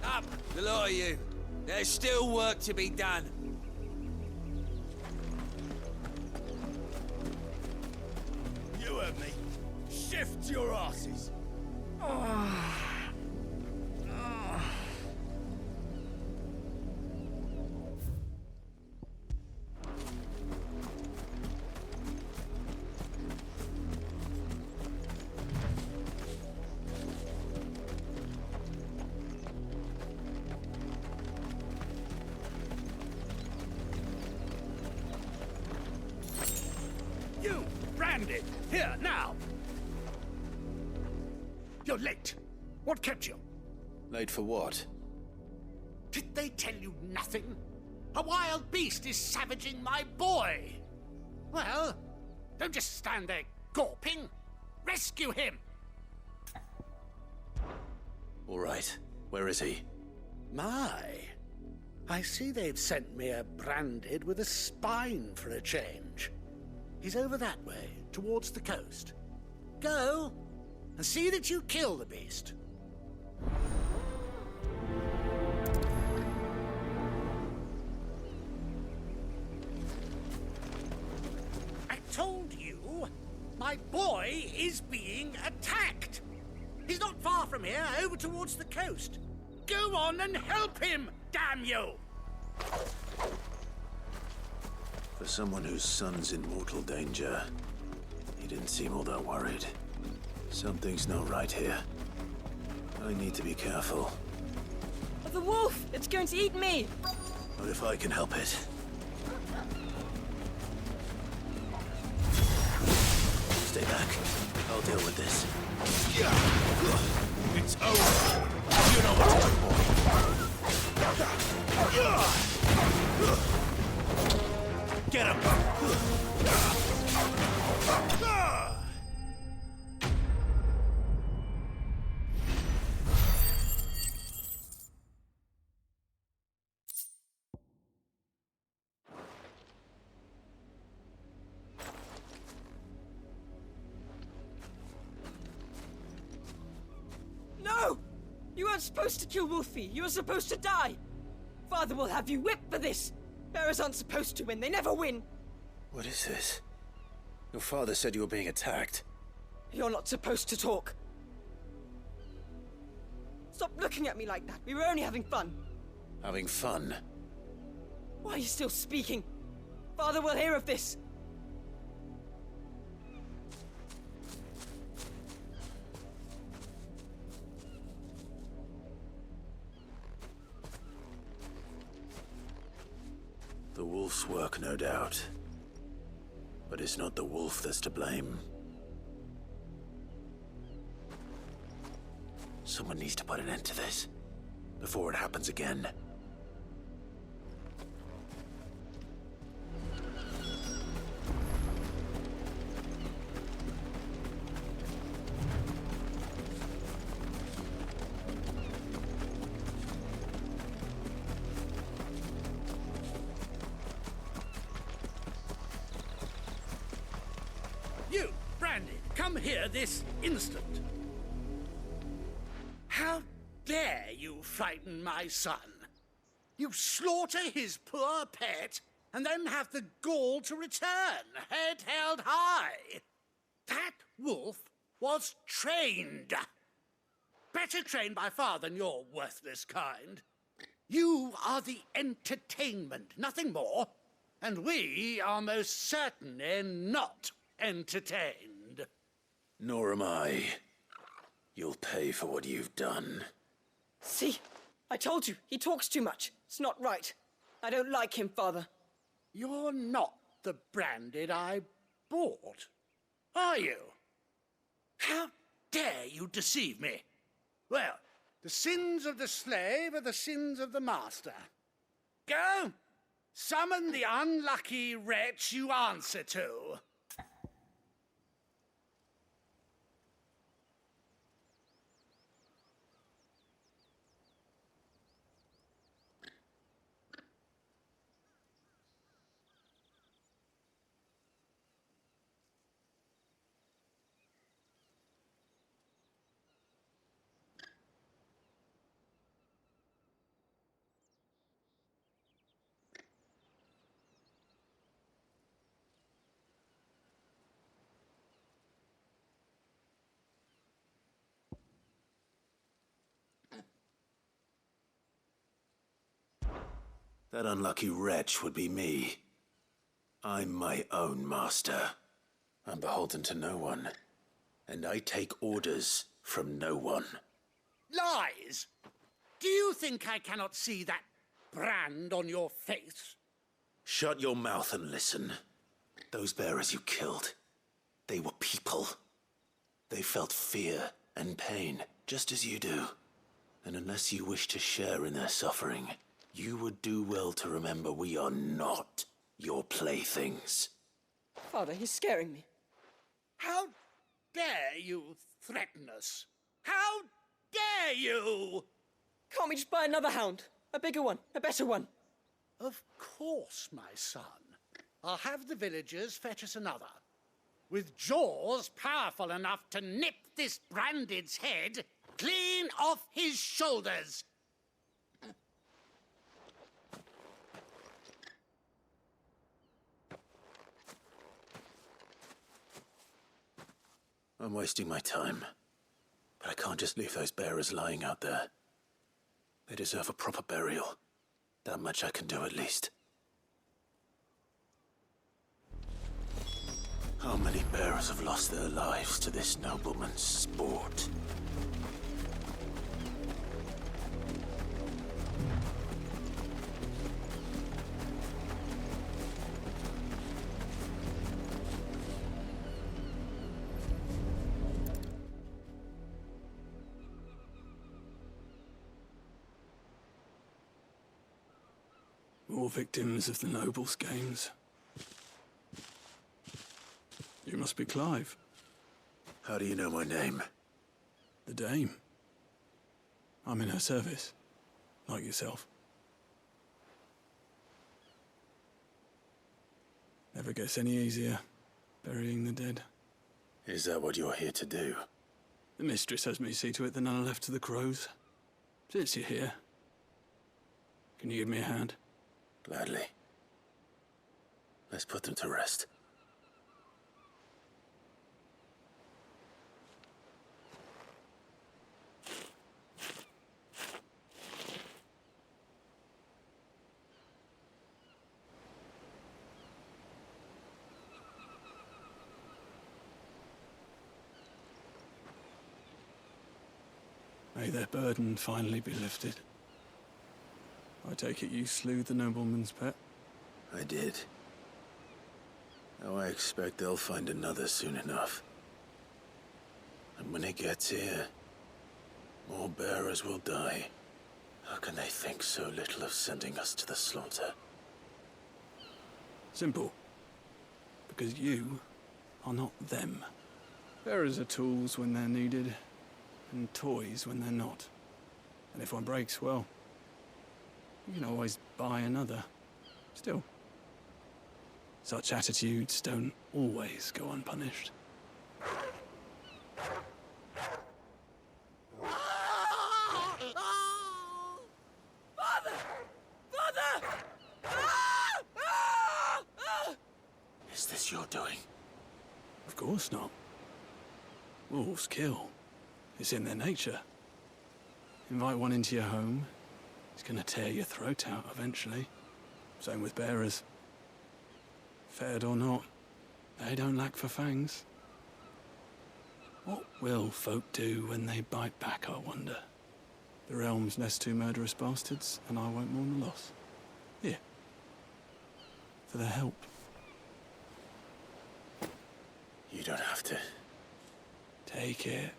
Up, the lot of you. There's still work to be done. You heard me. Shift your asses. You, Branded, here, now! You're late. What kept you? Late for what? Did they tell you nothing? A wild beast is savaging my boy! Well, don't just stand there gawping. Rescue him! All right. Where is he? My, I see they've sent me a Branded with a spine for a change. He's over that way, towards the coast. Go, and see that you kill the beast. I told you, my boy is being attacked. He's not far from here, over towards the coast. Go on and help him, damn you! For someone whose son's in mortal danger, he didn't seem all that worried. Something's not right here. I need to be careful. The wolf! It's going to eat me! But if I can help it. Stay back. I'll deal with this. It's over. You know what to do, boy. Get him! No! You weren't supposed to kill Wolfie. You were supposed to die. Father will have you whipped for this. Bearers aren't supposed to win. They never win. What is this? Your father said you were being attacked. You're not supposed to talk. Stop looking at me like that. We were only having fun. Having fun? Why are you still speaking? Father will hear of this. The wolf's work, no doubt. But it's not the wolf that's to blame. Someone needs to put an end to this, before it happens again. You, Branded, come here this instant. How dare you frighten my son? You slaughter his poor pet, and then have the gall to return, head held high. That wolf was trained. Better trained by far than your worthless kind. You are the entertainment, nothing more. And we are most certainly not entertained. Nor am I. You'll pay for what you've done. See? I told you, he talks too much. It's not right. I don't like him, Father. You're not the Branded I bought, are you? How dare you deceive me? Well, the sins of the slave are the sins of the master. Go, summon the unlucky wretch you answer to. That unlucky wretch would be me. I'm my own master. I'm beholden to no one. And I take orders from no one. Lies! Do you think I cannot see that brand on your face? Shut your mouth and listen. Those bearers you killed, they were people. They felt fear and pain, just as you do. And unless you wish to share in their suffering, you would do well to remember we are not your playthings. Father, he's scaring me. How dare you threaten us? How dare you? Can't we just buy another hound? A bigger one, a better one. Of course, my son. I'll have the villagers fetch us another. With jaws powerful enough to nip this Branded's head clean off his shoulders. I'm wasting my time. But I can't just leave those bearers lying out there. They deserve a proper burial. That much I can do at least. How many bearers have lost their lives to this nobleman's sport? More victims of the nobles' games. You must be Clive. How do you know my name? The Dame. I'm in her service, like yourself. Never gets any easier, burying the dead. Is that what you're here to do? The mistress has me see to it that none are left to the crows. Since you're here, can you give me a hand? Gladly. Let's put them to rest. May their burden finally be lifted. I take it you slew the nobleman's pet? I did. Now I expect they'll find another soon enough. And when it gets here, more bearers will die. How can they think so little of sending us to the slaughter? Simple. Because you are not them. Bearers are tools when they're needed, and toys when they're not. And if one breaks, well, you can always buy another. Still, such attitudes don't always go unpunished. Father! Father! Is this your doing? Of course not. Wolves kill. It's in their nature. Invite one into your home, it's gonna tear your throat out eventually. Same with bearers. Fed or not, they don't lack for fangs. What will folk do when they bite back, I wonder? The realm's nest two murderous bastards, and I won't mourn the loss. Here. For their help. You don't have to. Take it.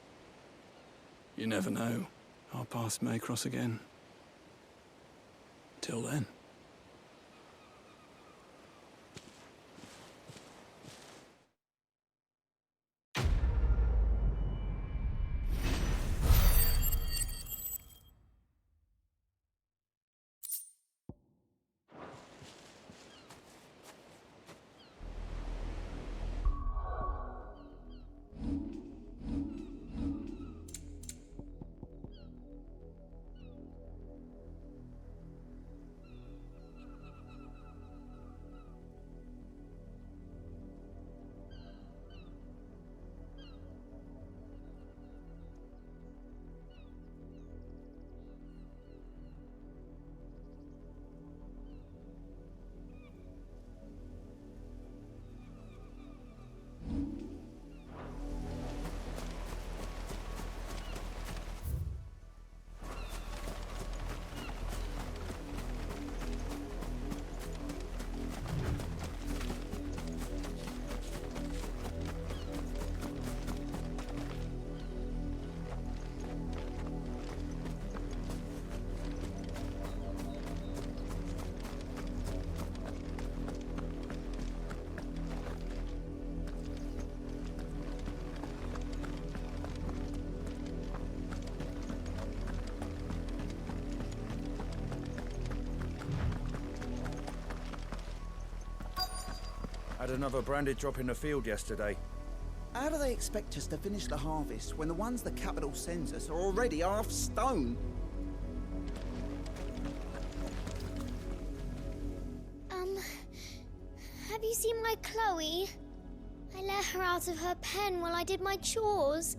You never know. Our paths may cross again. Till then. Had another branded drop in the field yesterday. How do they expect us to finish the harvest when the ones the capital sends us are already half stone? Have you seen my Chloe? I let her out of her pen while I did my chores,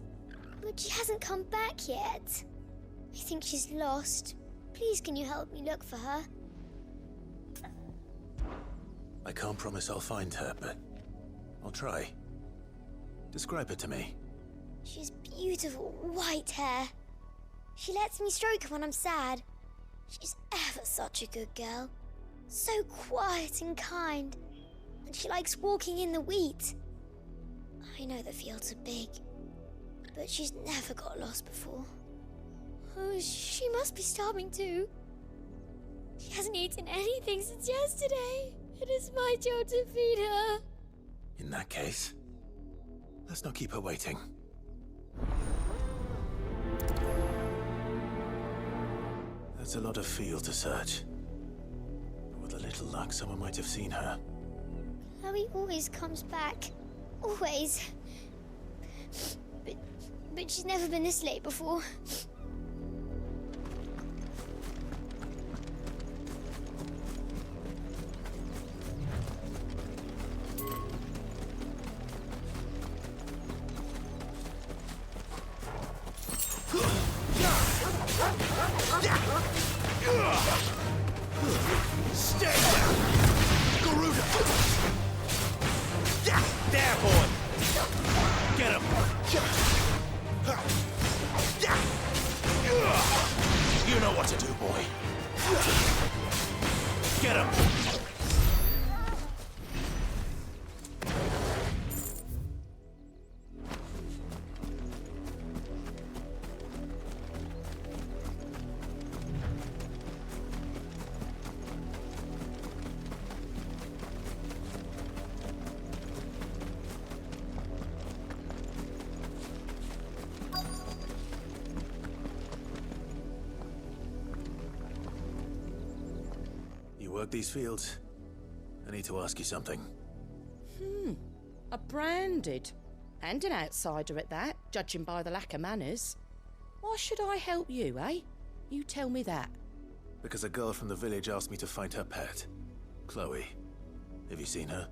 but she hasn't come back yet. I think she's lost. Please, can you help me look for her? I can't promise I'll find her, but I'll try. Describe her to me. She's beautiful white hair. She lets me stroke her when I'm sad. She's ever such a good girl. So quiet and kind. And she likes walking in the wheat. I know the fields are big, but she's never got lost before. Oh, she must be starving too. She hasn't eaten anything since yesterday. It is my job to feed her. In that case, let's not keep her waiting. That's a lot of field to search. With a little luck, someone might have seen her. Chloe always comes back. Always. But she's never been this late before. Stay down! Garuda! There, boy! Get him! You know what to do, boy. Get him! Work these fields? I need to ask you something. A branded. And an outsider at that, judging by the lack of manners. Why should I help you, eh? You tell me that. Because a girl from the village asked me to find her pet. Chloe. Have you seen her?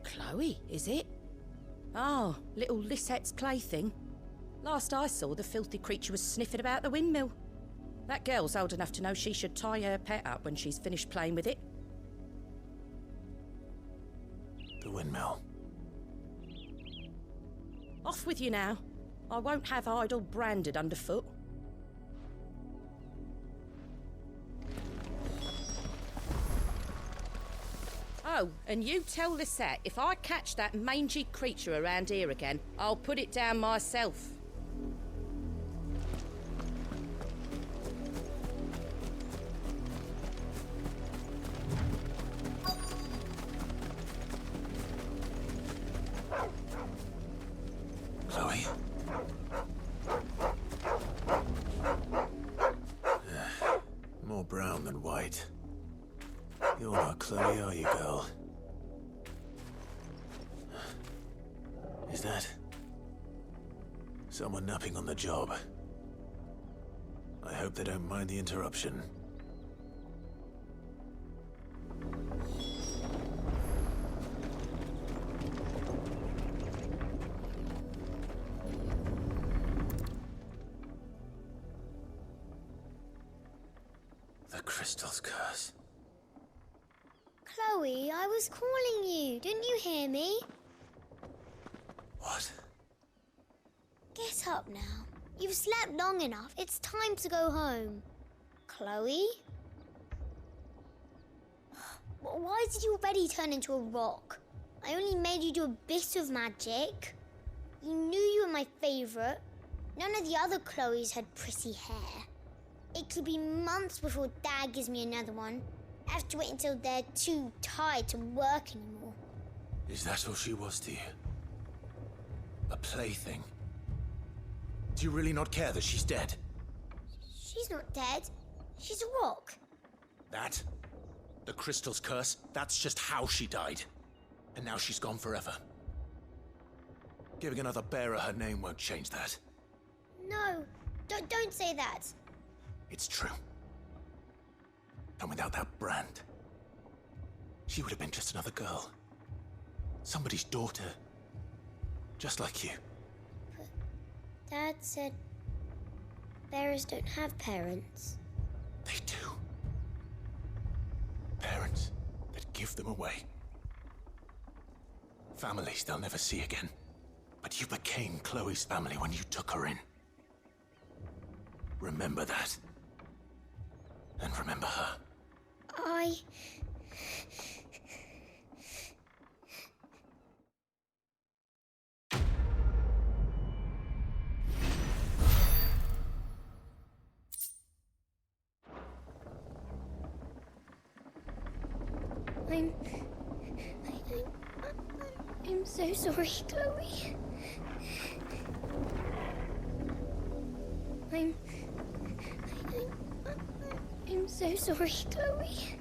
Chloe, is it? Oh, little Lisette's plaything. Last I saw, the filthy creature was sniffing about the windmill. That girl's old enough to know she should tie her pet up when she's finished playing with it. The windmill. Off with you now. I won't have idle branded underfoot. Oh, and you tell Lisette, if I catch that mangy creature around here again, I'll put it down myself. Chloe? More brown than white. You're not Chloe, are you, girl? Is that someone napping on the job? I hope they don't mind the interruption. The crystal's curse. Chloe, I was calling you. Didn't you hear me? What? Get up now. You've slept long enough. It's time to go home. Chloe? Why did you already turn into a rock? I only made you do a bit of magic. You knew you were my favourite. None of the other Chloes had pretty hair. It could be months before Dad gives me another one. I have to wait until they're too tired to work anymore. Is that all she was to you? A plaything? Do you really not care that she's dead? She's not dead. She's a rock. That? The crystal's curse? That's just how she died. And now she's gone forever. Giving another bearer her name won't change that. No, don't say that. It's true. And without that brand, she would have been just another girl. Somebody's daughter. Just like you. But Dad said bearers don't have parents. They do. Parents that give them away. Families they'll never see again. But you became Chloe's family when you took her in. Remember that. And remember her. I'm so sorry, Chloe. I'm so sorry, Chloe.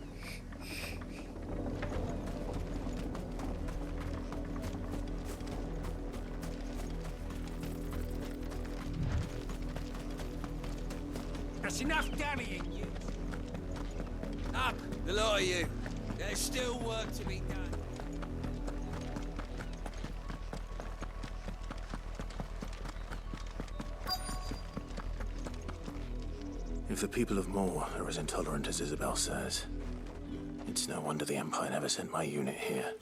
That's enough damning, you. Up, the lot of you. There's still work to be done. If the people of Moor are as intolerant as Isabel says, it's no wonder the Empire never sent my unit here.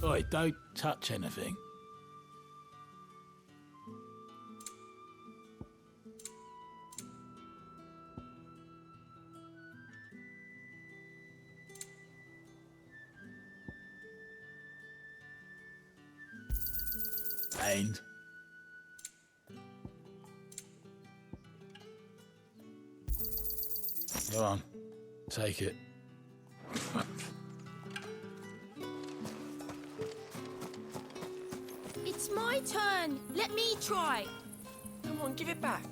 Oi, don't touch anything. And go on, take it. It's my turn. Let me try. Come on, give it back.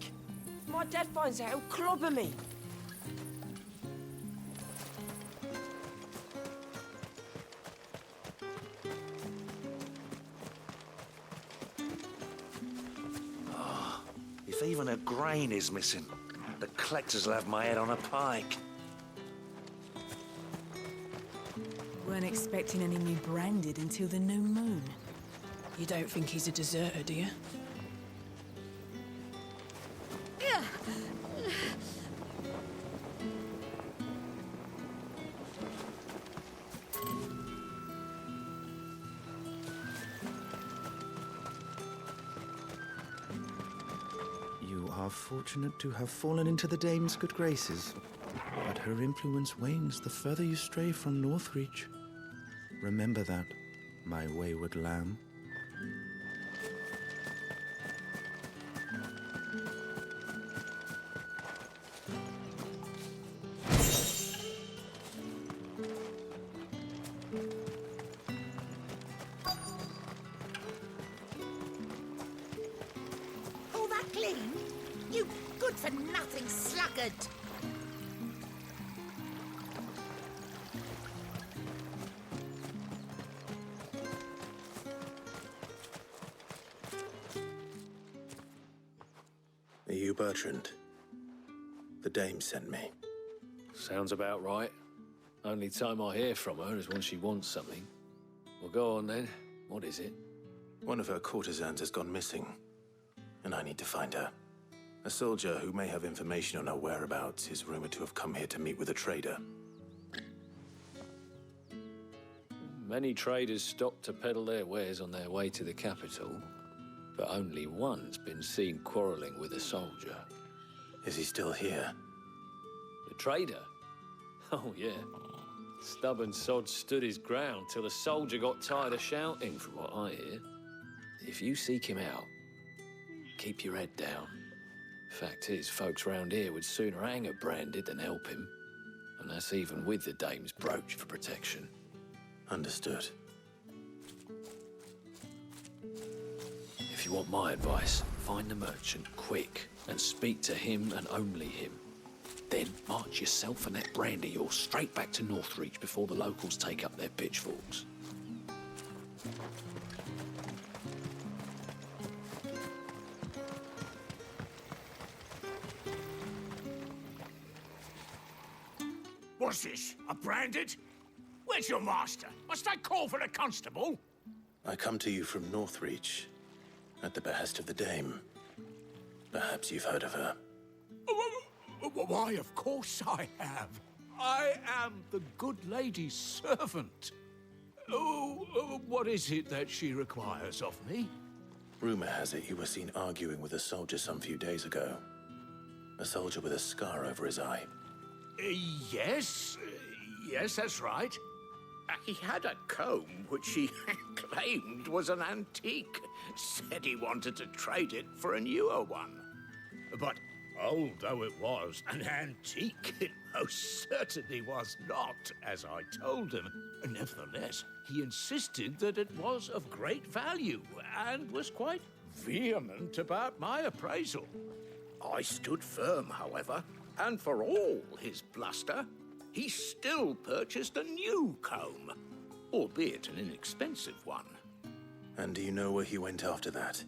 If my dad finds out, he'll clobber me. If even a grain is missing, the collectors will have my head on a pike. Weren't expecting any new branded until the new moon. You don't think he's a deserter, do you? You are fortunate to have fallen into the dame's good graces, but her influence wanes the further you stray from Northreach. Remember that, my wayward lamb. All that clean? You good-for-nothing sluggard! Are you Bertrand? The dame sent me. Sounds about right. Only time I hear from her is when she wants something. Well, go on then. What is it? One of her courtesans has gone missing, and I need to find her. A soldier who may have information on her whereabouts is rumored to have come here to meet with a trader. Many traders stop to peddle their wares on their way to the capital, but only one's been seen quarreling with a soldier. Is he still here? The trader? Oh, yeah. Stubborn sod stood his ground till the soldier got tired of shouting, from what I hear. If you seek him out, keep your head down. Fact is, folks round here would sooner hang a branded than help him. And that's even with the dame's brooch for protection. Understood. If you want my advice, find the merchant quick and speak to him and only him. Then march yourself and that brandy yours straight back to Northreach before the locals take up their pitchforks. What's this? A branded? Where's your master? Must I call for a constable? I come to you from Northreach, at the behest of the dame. Perhaps you've heard of her. Why, of course I have. I am the good lady's servant. What is it that she requires of me? Rumor has it you were seen arguing with a soldier some few days ago. A soldier with a scar over his eye. Yes. Yes, that's right. He had a comb which he claimed was an antique. Said he wanted to trade it for a newer one. But old though it was, an antique it most certainly was not, as I told him. Nevertheless, he insisted that it was of great value, and was quite vehement about my appraisal. I stood firm, however, and for all his bluster, he still purchased a new comb, albeit an inexpensive one. And do you know where he went after that?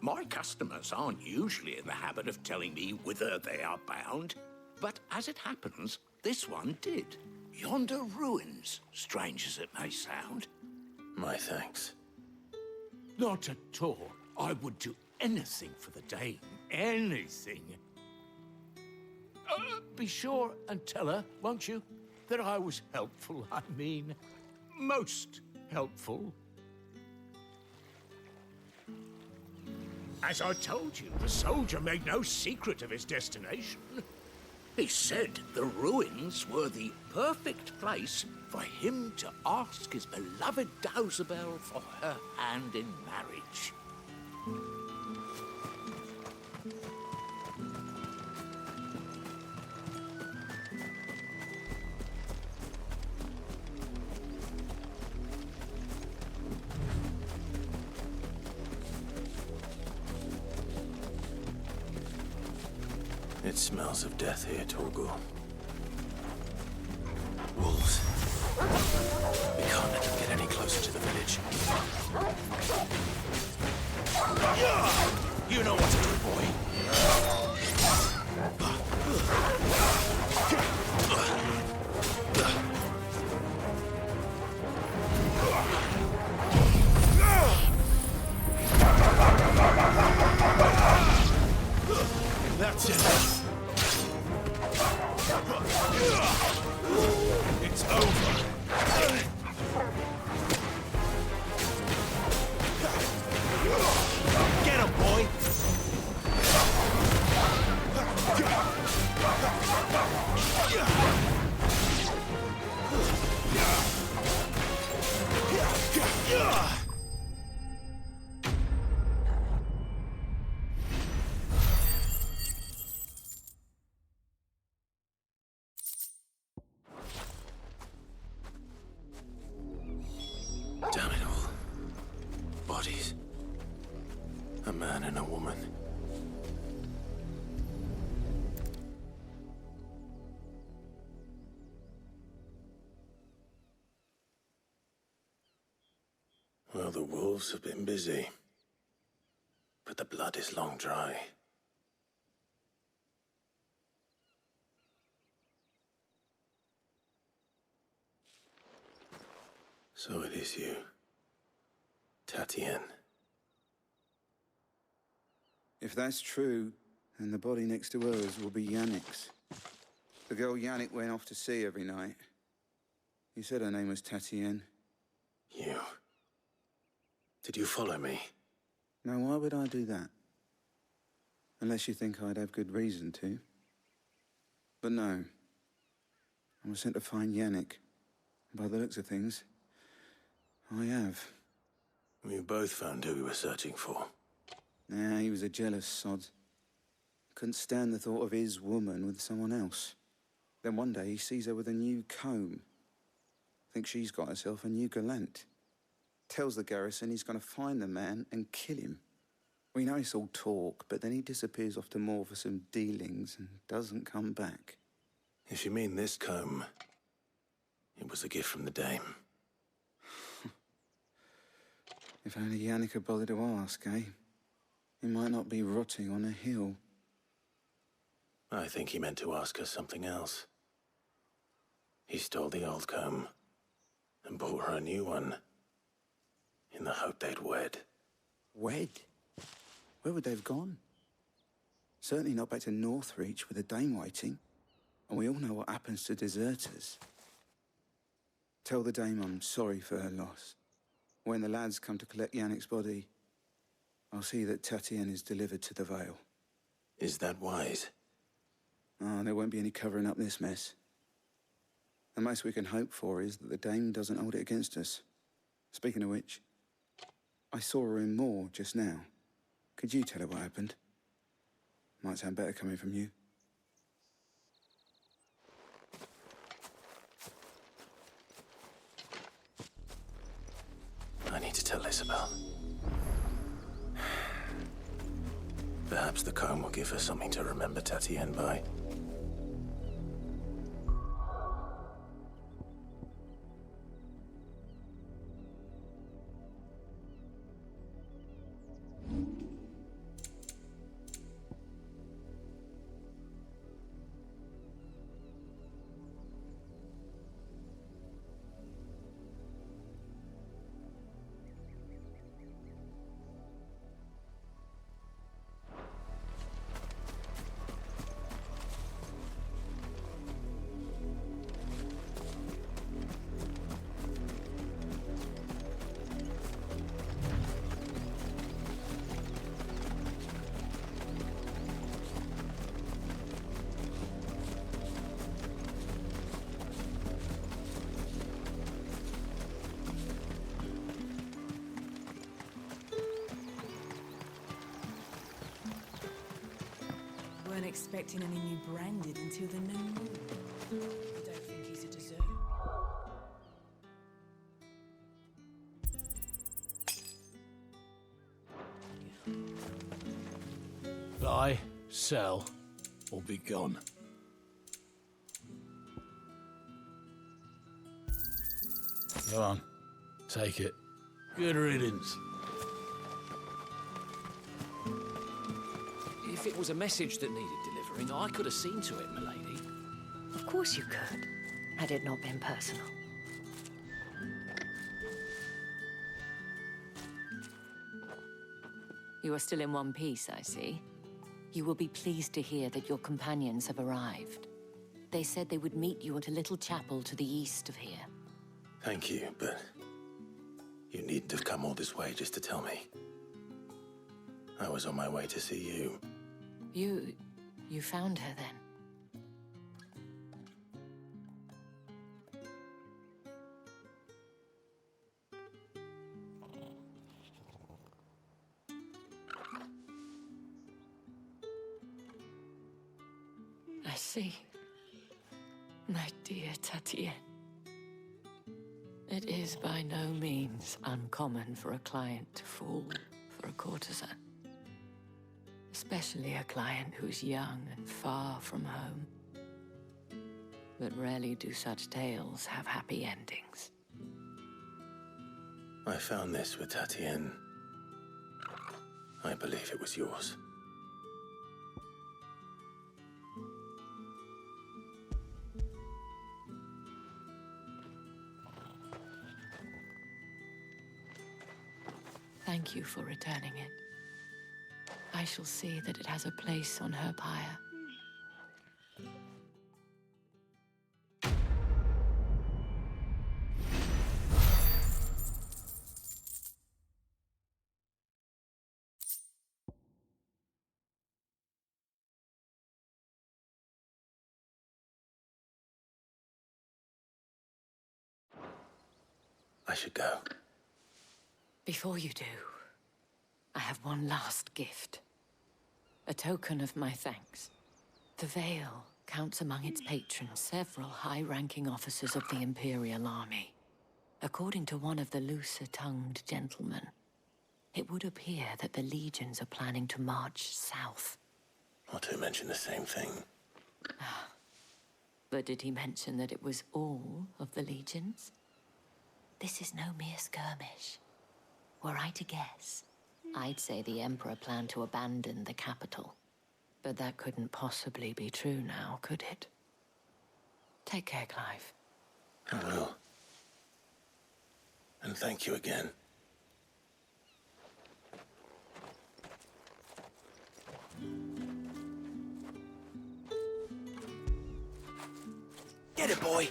My customers aren't usually in the habit of telling me whither they are bound, but as it happens, this one did. Yonder ruins, strange as it may sound. My thanks. Not at all. I would do anything for the Dame. Anything. Be sure and tell her, won't you, that I was helpful. I mean, most helpful. As I told you, the soldier made no secret of his destination. He said the ruins were the perfect place for him to ask his beloved Dausabel for her hand in marriage. It smells of death here, Torgul. Wolves. We can't let them get any closer to the village. You know what to do, boy. That's it. It's over. Get him, boy. Damn it all. Bodies. A man and a woman. Well, the wolves have been busy. But the blood is long dry. So it is you, Tatienne. If that's true, then the body next to hers will be Yannick's. The girl Yannick went off to see every night. He said her name was Tatienne. You. Did you follow me? Now, why would I do that? Unless you think I'd have good reason to. But no. I was sent to find Yannick. By the looks of things, I have. We both found who we were searching for. Nah, he was a jealous sod. Couldn't stand the thought of his woman with someone else. Then one day he sees her with a new comb. Thinks she's got herself a new gallant. Tells the garrison he's going to find the man and kill him. We know it's all talk, but then he disappears off to Moor for some dealings and doesn't come back. If you mean this comb, it was a gift from the Dame. If only Yannick had bothered to ask, eh? He might not be rotting on a hill. I think he meant to ask her something else. He stole the old comb and bought her a new one in the hope they'd wed. Wed? Where would they have gone? Certainly not back to Northreach with the Dame waiting. And we all know what happens to deserters. Tell the dame I'm sorry for her loss. When the lads come to collect Yannick's body, I'll see that Tatienne is delivered to the Vale. Is that wise? Ah, there won't be any covering up this mess. The most we can hope for is that the dame doesn't hold it against us. Speaking of which, I saw her in Moor just now. Could you tell her what happened? Might sound better coming from you. I need to tell Isabel. Perhaps the comb will give her something to remember Tatienne by. Weren't expecting any new branded until the new moon. I don't think he's a dessert. Buy, sell, or be gone. Go on, take it. Good riddance. If it was a message that needed delivering, I could have seen to it, milady. Of course you could, had it not been personal. You are still in one piece, I see. You will be pleased to hear that your companions have arrived. They said they would meet you at a little chapel to the east of here. Thank you, but you needn't have come all this way just to tell me. I was on my way to see you. You found her then? I see. My dear Tatienne. It is by no means uncommon for a client to fall for a courtesan. Especially a client who's young and far from home. But rarely do such tales have happy endings. I found this with Tatienne. I believe it was yours. Thank you for returning it. I shall see that it has a place on her pyre. I should go. Before you do, I have one last gift. A token of my thanks. The Vale counts among its patrons several high-ranking officers of the Imperial Army. According to one of the looser-tongued gentlemen, it would appear that the legions are planning to march south. Not to mention the same thing. But did he mention that it was all of the legions? This is no mere skirmish. Were I to guess, I'd say the Emperor planned to abandon the capital. But that couldn't possibly be true now, could it? Take care, Clive. I will. And thank you again. Get it, boy!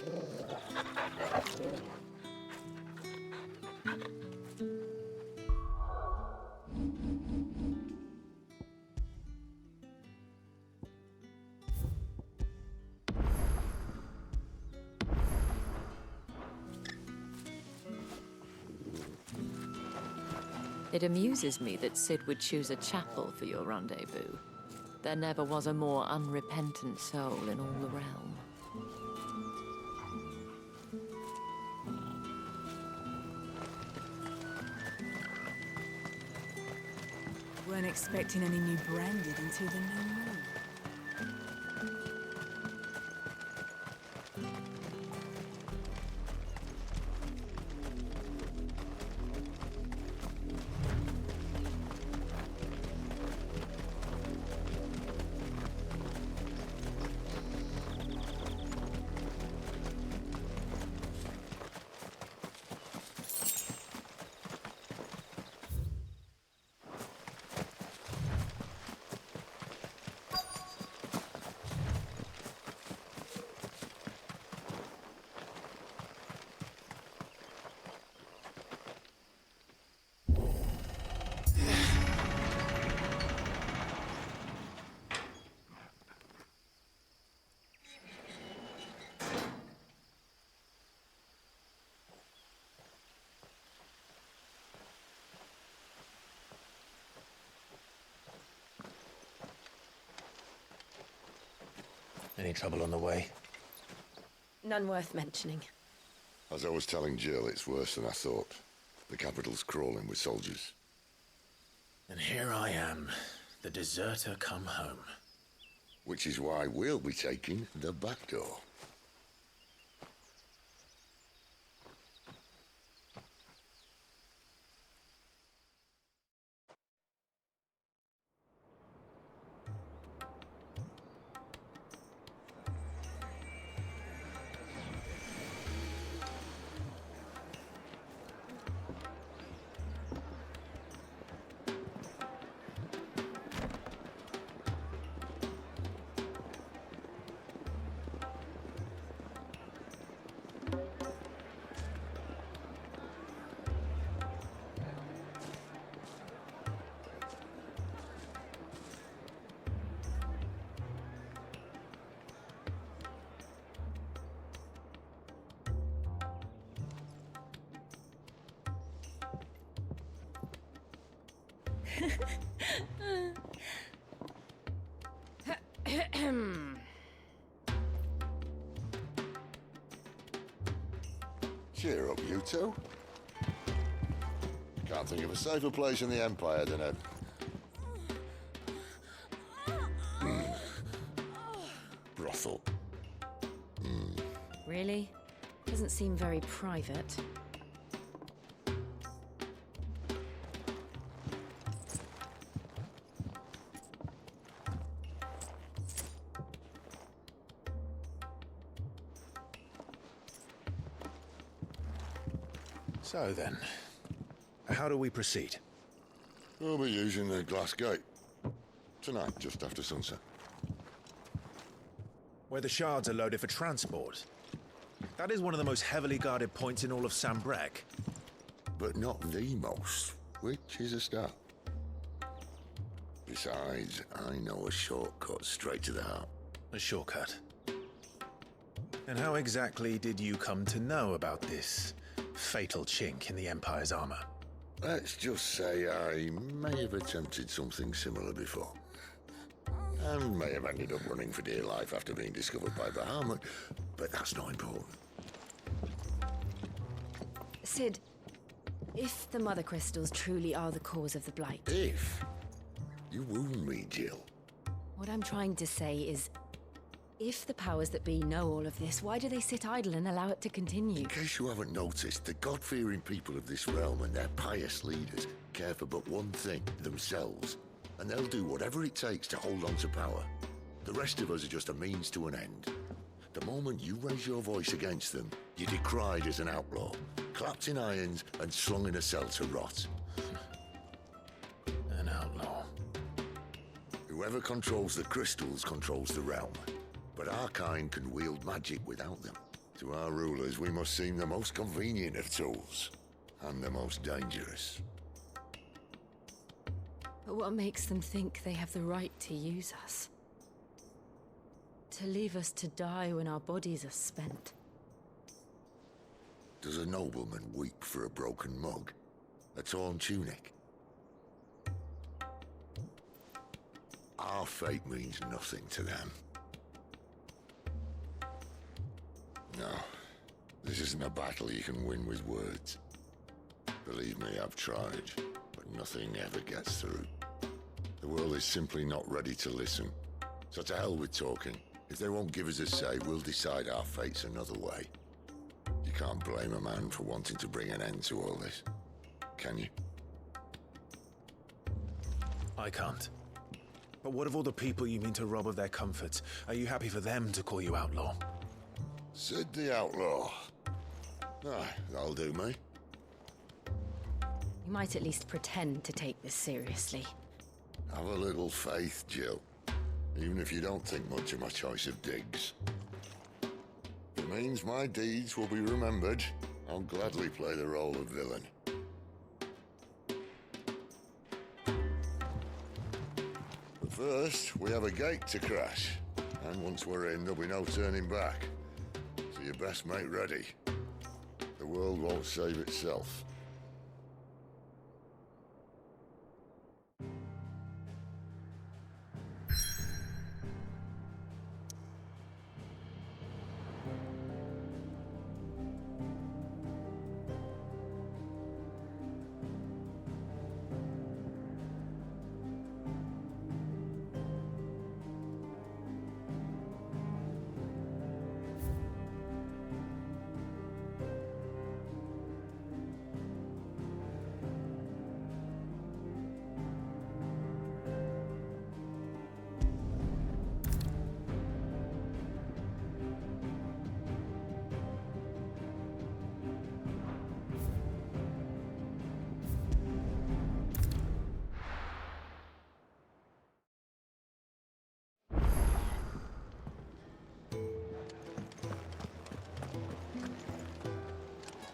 It amuses me that Cid would choose a chapel for your rendezvous. There never was a more unrepentant soul in all the realm. Weren't expecting any new branded until the new moon. Any trouble on the way? None worth mentioning. As I was telling Jill, it's worse than I thought. The capital's crawling with soldiers. And here I am, the deserter come home. Which is why we'll be taking the back door. Cheer up, you two. Can't think of a safer place in the Empire than a... brothel. Really? Doesn't seem very private. So then, how do we proceed? We'll be using the glass gate. Tonight, just after sunset. Where the shards are loaded for transport. That is one of the most heavily guarded points in all of Sambrec. But not the most, which is a start. Besides, I know a shortcut straight to the heart. A shortcut? And how exactly did you come to know about this fatal chink in the Empire's armor? Let's just say I may have attempted something similar before. And may have ended up running for dear life after being discovered by Bahamut, but that's not important. Cid, if the Mother Crystals truly are the cause of the Blight... If? You wound me, Jill. What I'm trying to say is, if the powers that be know all of this, why do they sit idle and allow it to continue? In case you haven't noticed, the God-fearing people of this realm and their pious leaders care for but one thing, themselves. And they'll do whatever it takes to hold on to power. The rest of us are just a means to an end. The moment you raise your voice against them, you're decried as an outlaw, clapped in irons and slung in a cell to rot. An outlaw. Whoever controls the crystals controls the realm. But our kind can wield magic without them. To our rulers, we must seem the most convenient of tools, and the most dangerous. But what makes them think they have the right to use us? To leave us to die when our bodies are spent? Does a nobleman weep for a broken mug? A torn tunic? Our fate means nothing to them. No, this isn't a battle you can win with words. Believe me, I've tried, but nothing ever gets through. The world is simply not ready to listen. So to hell with talking. If they won't give us a say, we'll decide our fates another way. You can't blame a man for wanting to bring an end to all this, can you? I can't. But what of all the people you mean to rob of their comforts? Are you happy for them to call you outlaw? Sid the Outlaw. Aye, that'll do me. You might at least pretend to take this seriously. Have a little faith, Jill. Even if you don't think much of my choice of digs. It means my deeds will be remembered. I'll gladly play the role of villain. But first, we have a gate to crash. And once we're in, there'll be no turning back. So you best make ready. The world won't save itself.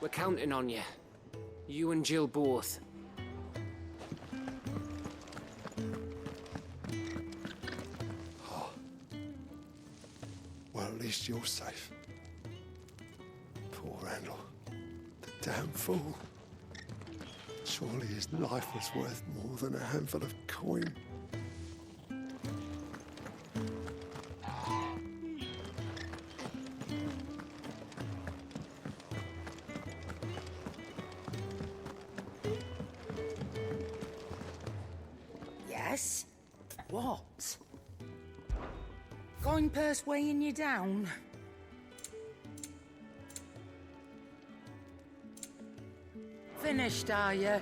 We're counting on you. You and Jill both. Oh. Well, at least you're safe. Poor Randall. The damn fool. Surely his life was worth more than a handful of coin. Yes? What? Coin purse weighing you down? Finished, are you?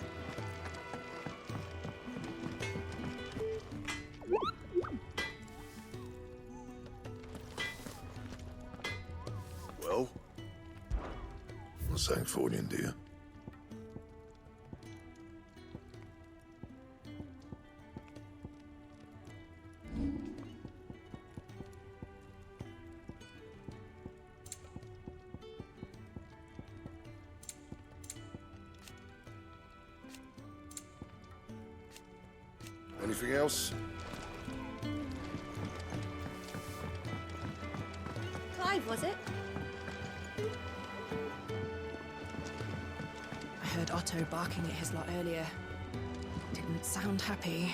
Well? What's that for you, dear? Anything else? Clive, was it? I heard Otto barking at his lot earlier. Didn't sound happy.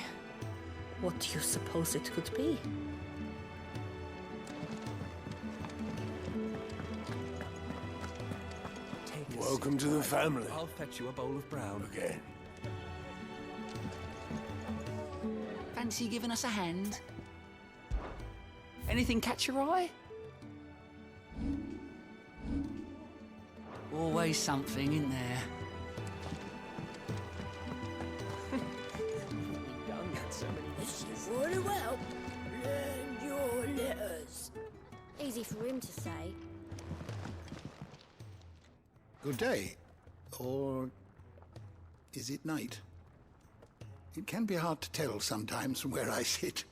What do you suppose it could be? Welcome to the family. I'll fetch you a bowl of brown. Again. Fancy giving us a hand? Anything catch your eye? Always something, isn't there? This is really well. Learn your letters. Easy for him to say. Good day. Or is it night? It can be hard to tell sometimes from where I sit.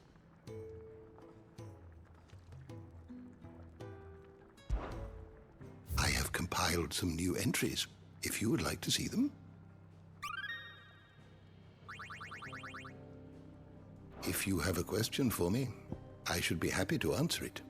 I have compiled some new entries, if you would like to see them. If you have a question for me, I should be happy to answer it.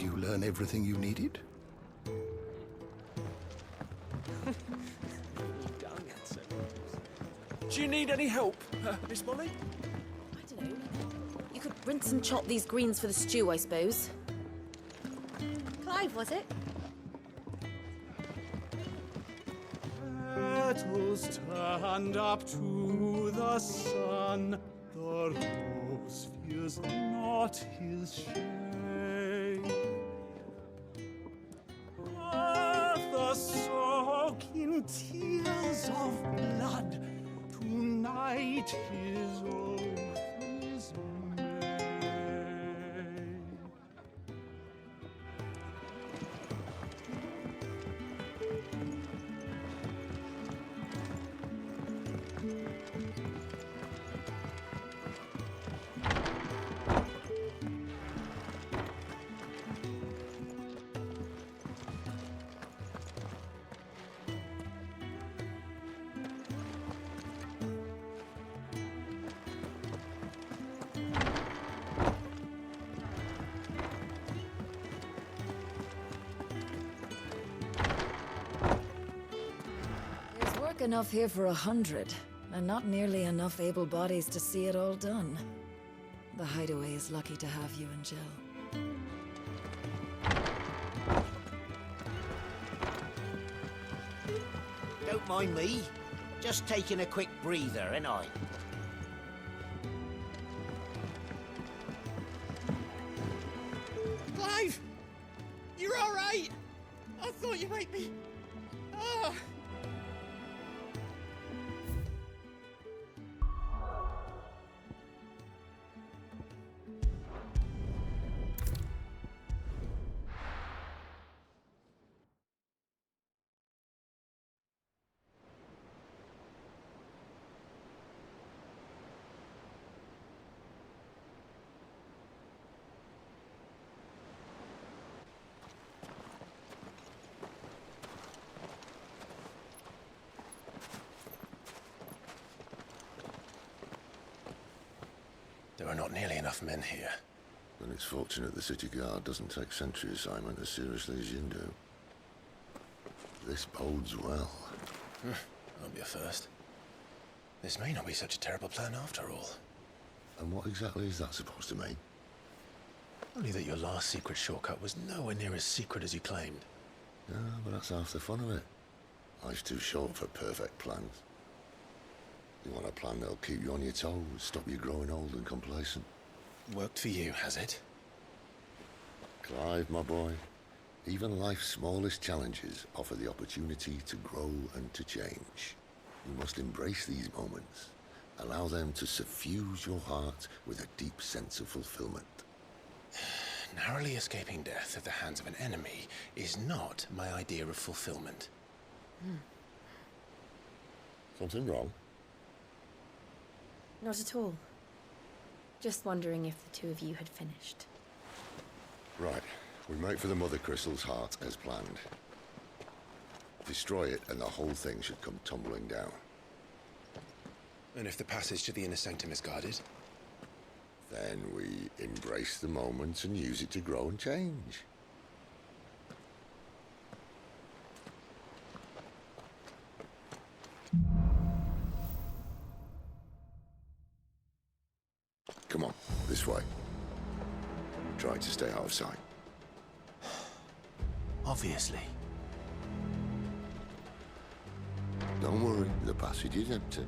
Did you learn everything you needed? Do you need any help, Miss Molly? I don't know. You could rinse and chop these greens for the stew, I suppose. Clive, was it? Petals stand up to the sun, the rose feels not his shade. Earth soak in tears of blood, tonight his oath is made. Work enough here for 100, and not nearly enough able bodies to see it all done. The Hideaway is lucky to have you and Jill. Don't mind me. Just taking a quick breather, ain't I? Clive! You're all right! I thought you might be... Ah! There are not nearly enough men here. Then it's fortunate the city guard doesn't take sentry assignment as seriously as you do. This bodes well. Won't be a first. This may not be such a terrible plan after all. And what exactly is that supposed to mean? Only that your last secret shortcut was nowhere near as secret as you claimed. Yeah, but that's half the fun of it. Life's too short for perfect plans. You want a plan that'll keep you on your toes, stop you growing old and complacent. Worked for you, has it? Clive, my boy, even life's smallest challenges offer the opportunity to grow and to change. You must embrace these moments. Allow them to suffuse your heart with a deep sense of fulfillment. Narrowly escaping death at the hands of an enemy is not my idea of fulfillment. Something wrong? Not at all. Just wondering if the two of you had finished. Right. We make for the Mother Crystal's heart as planned. Destroy it and the whole thing should come tumbling down. And if the passage to the inner sanctum is guarded? Then we embrace the moment and use it to grow and change. Come on, this way. Try to stay out of sight. Obviously. Don't worry, the passage is empty.